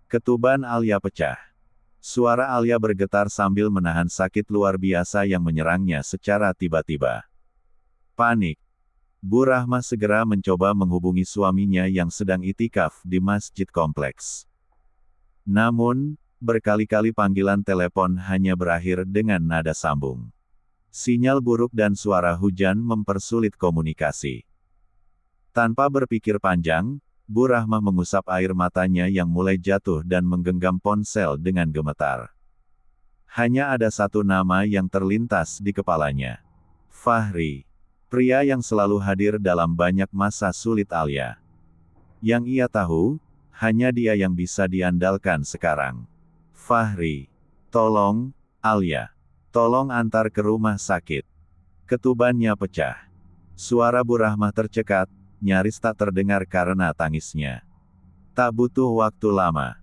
Ketuban Alia pecah. Suara Alia bergetar sambil menahan sakit luar biasa yang menyerangnya secara tiba-tiba. Panik. Bu Rahma segera mencoba menghubungi suaminya yang sedang itikaf di masjid kompleks. Namun, berkali-kali panggilan telepon hanya berakhir dengan nada sambung. Sinyal buruk dan suara hujan mempersulit komunikasi. Tanpa berpikir panjang, Bu Rahma mengusap air matanya yang mulai jatuh dan menggenggam ponsel dengan gemetar. Hanya ada satu nama yang terlintas di kepalanya. Fahri. Pria yang selalu hadir dalam banyak masa sulit Alia. Yang ia tahu, hanya dia yang bisa diandalkan sekarang. Fahri. Tolong, Alia. Tolong antar ke rumah sakit. Ketubannya pecah. Suara Bu Rahma tercekat, nyaris tak terdengar karena tangisnya. Tak butuh waktu lama.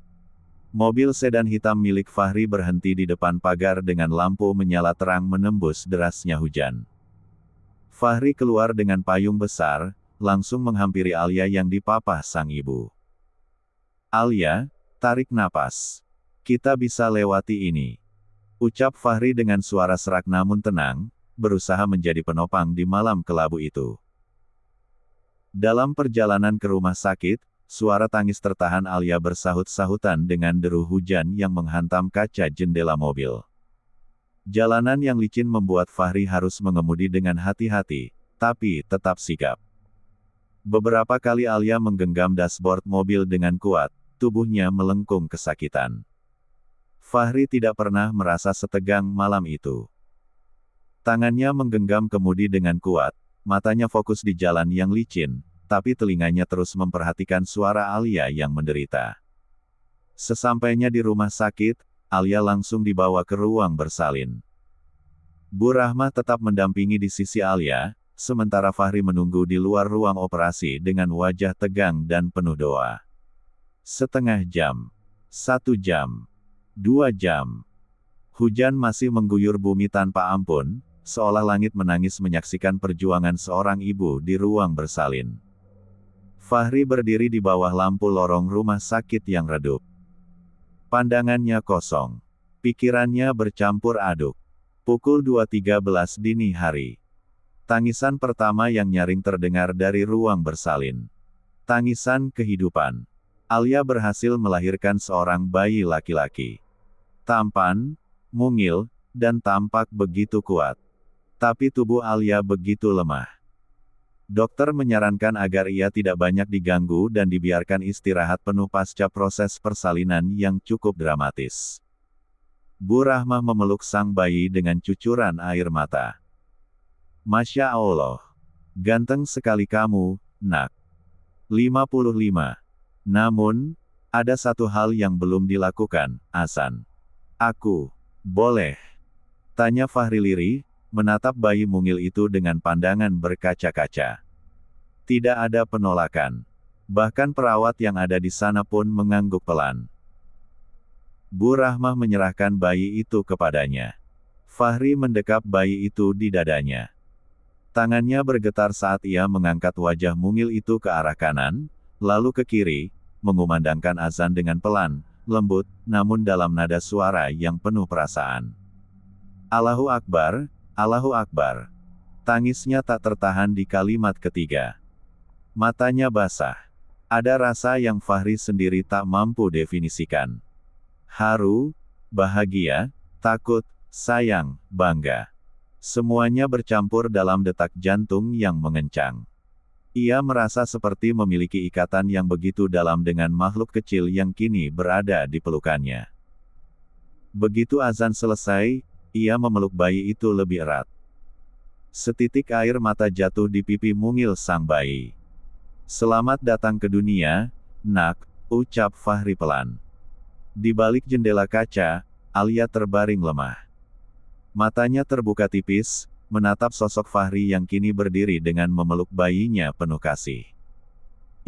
Mobil sedan hitam milik Fahri berhenti di depan pagar dengan lampu menyala terang menembus derasnya hujan. Fahri keluar dengan payung besar, langsung menghampiri Alia yang dipapah sang ibu. Alia, tarik napas. Kita bisa lewati ini. Ucap Fahri dengan suara serak namun tenang, berusaha menjadi penopang di malam kelabu itu. Dalam perjalanan ke rumah sakit, suara tangis tertahan Alia bersahut-sahutan dengan deru hujan yang menghantam kaca jendela mobil. Jalanan yang licin membuat Fahri harus mengemudi dengan hati-hati, tapi tetap sigap. Beberapa kali Alia menggenggam dashboard mobil dengan kuat, tubuhnya melengkung kesakitan. Fahri tidak pernah merasa setegang malam itu. Tangannya menggenggam kemudi dengan kuat, matanya fokus di jalan yang licin, tapi telinganya terus memperhatikan suara Alia yang menderita. Sesampainya di rumah sakit, Alia langsung dibawa ke ruang bersalin. Bu Rahma tetap mendampingi di sisi Alia, sementara Fahri menunggu di luar ruang operasi dengan wajah tegang dan penuh doa. Setengah jam. 1 jam. 2 jam. Hujan masih mengguyur bumi tanpa ampun, seolah langit menangis menyaksikan perjuangan seorang ibu di ruang bersalin. Fahri berdiri di bawah lampu lorong rumah sakit yang redup. Pandangannya kosong. Pikirannya bercampur aduk. Pukul 2.13 dini hari. Tangisan pertama yang nyaring terdengar dari ruang bersalin. Tangisan kehidupan. Alia berhasil melahirkan seorang bayi laki-laki. Tampan, mungil, dan tampak begitu kuat. Tapi tubuh Alia begitu lemah. Dokter menyarankan agar ia tidak banyak diganggu dan dibiarkan istirahat penuh pasca proses persalinan yang cukup dramatis. Bu Rahmah memeluk sang bayi dengan cucuran air mata. Masya Allah. Ganteng sekali kamu, nak. 55. Namun, ada satu hal yang belum dilakukan, Hasan. Aku, boleh? Tanya Fahri lirih, menatap bayi mungil itu dengan pandangan berkaca-kaca. Tidak ada penolakan. Bahkan perawat yang ada di sana pun mengangguk pelan. Bu Rahmah menyerahkan bayi itu kepadanya. Fahri mendekap bayi itu di dadanya. Tangannya bergetar saat ia mengangkat wajah mungil itu ke arah kanan, lalu ke kiri, mengumandangkan azan dengan pelan, lembut, namun dalam nada suara yang penuh perasaan. Allahu Akbar, Allahu Akbar. Tangisnya tak tertahan di kalimat ketiga. Matanya basah. Ada rasa yang Fahri sendiri tak mampu definisikan. Haru, bahagia, takut, sayang, bangga. Semuanya bercampur dalam detak jantung yang mengencang. Ia merasa seperti memiliki ikatan yang begitu dalam dengan makhluk kecil yang kini berada di pelukannya. Begitu azan selesai, ia memeluk bayi itu lebih erat. Setitik air mata jatuh di pipi mungil sang bayi. Selamat datang ke dunia, nak, ucap Fahri pelan. Di balik jendela kaca, Alia terbaring lemah. Matanya terbuka tipis, menatap sosok Fahri yang kini berdiri dengan memeluk bayinya penuh kasih.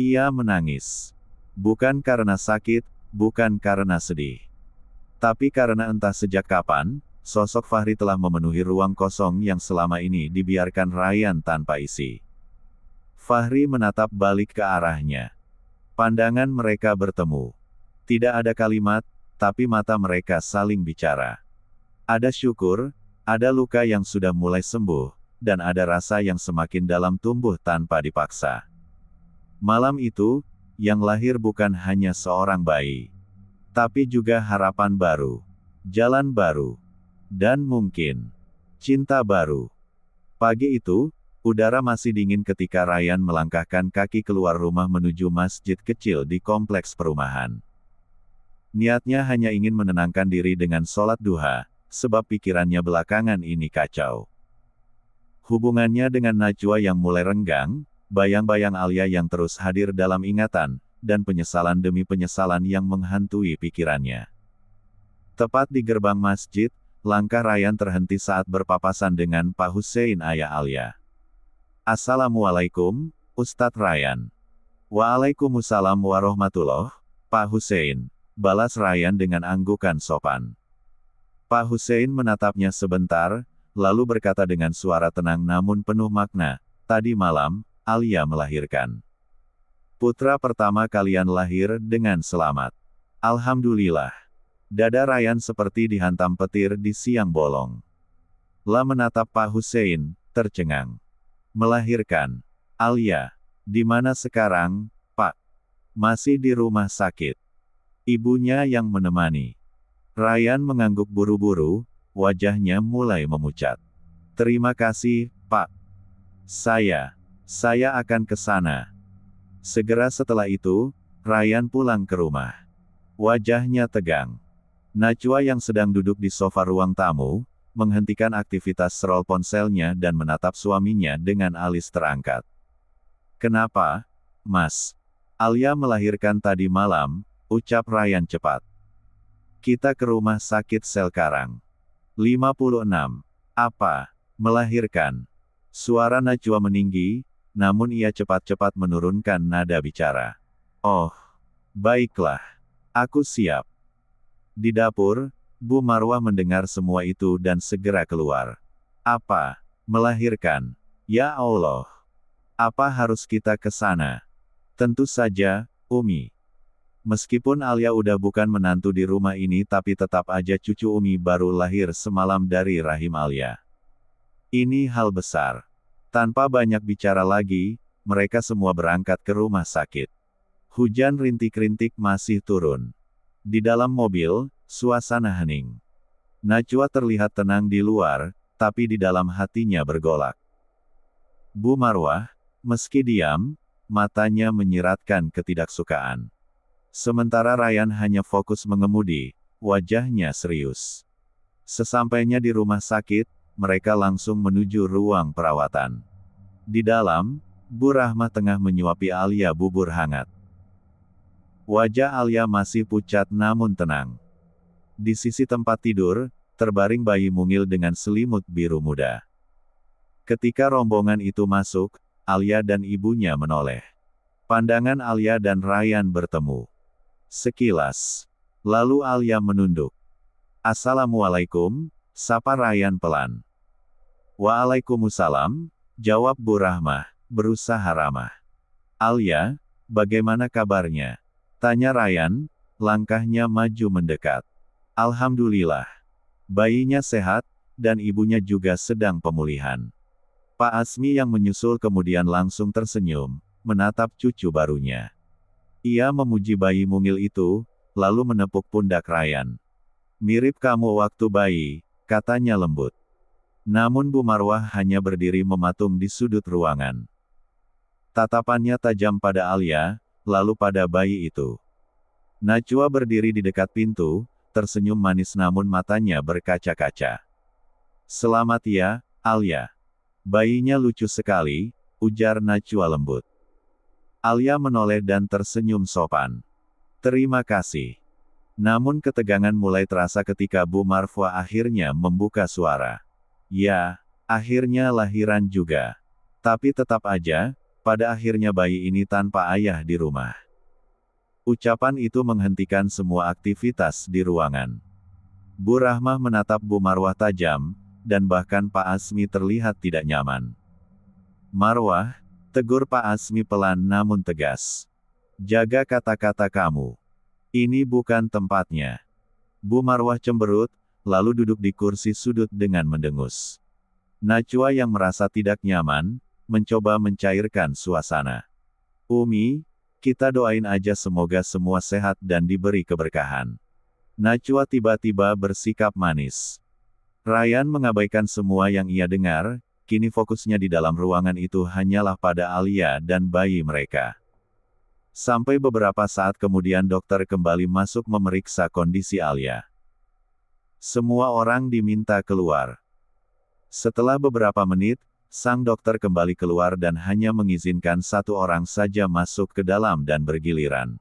Ia menangis. Bukan karena sakit, bukan karena sedih. Tapi karena entah sejak kapan, sosok Fahri telah memenuhi ruang kosong yang selama ini dibiarkan Ryan tanpa isi. Fahri menatap balik ke arahnya. Pandangan mereka bertemu. Tidak ada kalimat, tapi mata mereka saling bicara. Ada syukur, ada luka yang sudah mulai sembuh, dan ada rasa yang semakin dalam tumbuh tanpa dipaksa. Malam itu, yang lahir bukan hanya seorang bayi, tapi juga harapan baru, jalan baru, dan mungkin cinta baru. Pagi itu, udara masih dingin ketika Ryan melangkahkan kaki keluar rumah menuju masjid kecil di kompleks perumahan. Niatnya hanya ingin menenangkan diri dengan sholat duha, sebab pikirannya belakangan ini kacau. Hubungannya dengan Najwa yang mulai renggang, bayang-bayang Alia yang terus hadir dalam ingatan, dan penyesalan demi penyesalan yang menghantui pikirannya. Tepat di gerbang masjid, langkah Ryan terhenti saat berpapasan dengan Pak Hussein ayah Alia. Assalamualaikum, Ustadz Ryan. Waalaikumsalam warahmatullah, Pak Hussein, balas Ryan dengan anggukan sopan. Pak Hussein menatapnya sebentar, lalu berkata dengan suara tenang namun penuh makna, tadi malam, Alia melahirkan. Putra pertama kalian lahir dengan selamat. Alhamdulillah. Dada Ryan seperti dihantam petir di siang bolong. La menatap Pak Hussein, tercengang. Melahirkan. Alia. Di mana sekarang, Pak? Masih di rumah sakit. Ibunya yang menemani. Ryan mengangguk buru-buru, wajahnya mulai memucat. Terima kasih, Pak. Saya akan ke sana. Segera setelah itu, Ryan pulang ke rumah. Wajahnya tegang. Najwa yang sedang duduk di sofa ruang tamu, menghentikan aktivitas scroll ponselnya dan menatap suaminya dengan alis terangkat. Kenapa, Mas? Alia melahirkan tadi malam, ucap Ryan cepat. Kita ke rumah sakit sekarang. 56. Apa? Melahirkan? Suara Najwa meninggi, namun ia cepat-cepat menurunkan nada bicara. Oh, baiklah. Aku siap. Di dapur, Bu Marwah mendengar semua itu dan segera keluar. Apa? Melahirkan? Ya Allah. Apa harus kita ke sana? Tentu saja, Umi. Meskipun Alia udah bukan menantu di rumah ini tapi tetap aja cucu Umi baru lahir semalam dari rahim Alia. Ini hal besar. Tanpa banyak bicara lagi, mereka semua berangkat ke rumah sakit. Hujan rintik-rintik masih turun. Di dalam mobil, suasana hening. Najwa terlihat tenang di luar, tapi di dalam hatinya bergolak. Bu Marwah, meski diam, matanya menyiratkan ketidaksukaan. Sementara Ryan hanya fokus mengemudi, wajahnya serius. Sesampainya di rumah sakit, mereka langsung menuju ruang perawatan. Di dalam, Bu Rahma tengah menyuapi Alia bubur hangat. Wajah Alia masih pucat namun tenang. Di sisi tempat tidur, terbaring bayi mungil dengan selimut biru muda. Ketika rombongan itu masuk, Alia dan ibunya menoleh. Pandangan Alia dan Ryan bertemu. Sekilas. Lalu Alia menunduk. Assalamualaikum, sapa Ryan pelan. Waalaikumsalam, jawab Bu Rahmah, berusaha ramah. Alia, bagaimana kabarnya? Tanya Ryan, langkahnya maju mendekat. Alhamdulillah. Bayinya sehat, dan ibunya juga sedang pemulihan. Pak Asmi yang menyusul kemudian langsung tersenyum, menatap cucu barunya. Ia memuji bayi mungil itu, lalu menepuk pundak Ryan. Mirip kamu waktu bayi, katanya lembut. Namun Bu Marwah hanya berdiri mematung di sudut ruangan. Tatapannya tajam pada Alia, lalu pada bayi itu. Najwa berdiri di dekat pintu, tersenyum manis namun matanya berkaca-kaca. Selamat ya, Alia. Bayinya lucu sekali, ujar Najwa lembut. Alia menoleh dan tersenyum sopan. Terima kasih. Namun ketegangan mulai terasa ketika Bu Marwah akhirnya membuka suara. Ya, akhirnya lahiran juga. Tapi tetap aja, pada akhirnya bayi ini tanpa ayah di rumah. Ucapan itu menghentikan semua aktivitas di ruangan. Bu Rahmah menatap Bu Marwah tajam, dan bahkan Pak Asmi terlihat tidak nyaman. Marwah, tegur Pak Asmi pelan namun tegas. Jaga kata-kata kamu. Ini bukan tempatnya. Bu Marwah cemberut, lalu duduk di kursi sudut dengan mendengus. Najwa yang merasa tidak nyaman, mencoba mencairkan suasana. Umi, kita doain aja semoga semua sehat dan diberi keberkahan. Najwa tiba-tiba bersikap manis. Ryan mengabaikan semua yang ia dengar, kini fokusnya di dalam ruangan itu hanyalah pada Alia dan bayi mereka. Sampai beberapa saat kemudian dokter kembali masuk memeriksa kondisi Alia. Semua orang diminta keluar. Setelah beberapa menit, sang dokter kembali keluar dan hanya mengizinkan satu orang saja masuk ke dalam dan bergiliran.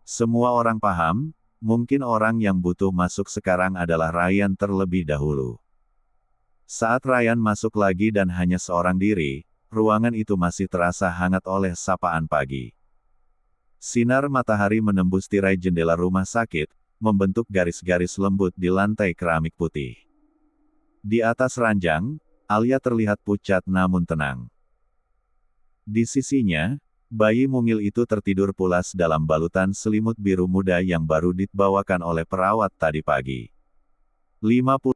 Semua orang paham, mungkin orang yang butuh masuk sekarang adalah Ryan terlebih dahulu. Saat Ryan masuk lagi dan hanya seorang diri, ruangan itu masih terasa hangat oleh sapaan pagi. Sinar matahari menembus tirai jendela rumah sakit, membentuk garis-garis lembut di lantai keramik putih. Di atas ranjang, Alia terlihat pucat namun tenang. Di sisinya, Bayi mungil itu tertidur pulas dalam balutan selimut biru muda yang baru dibawakan oleh perawat tadi pagi. 50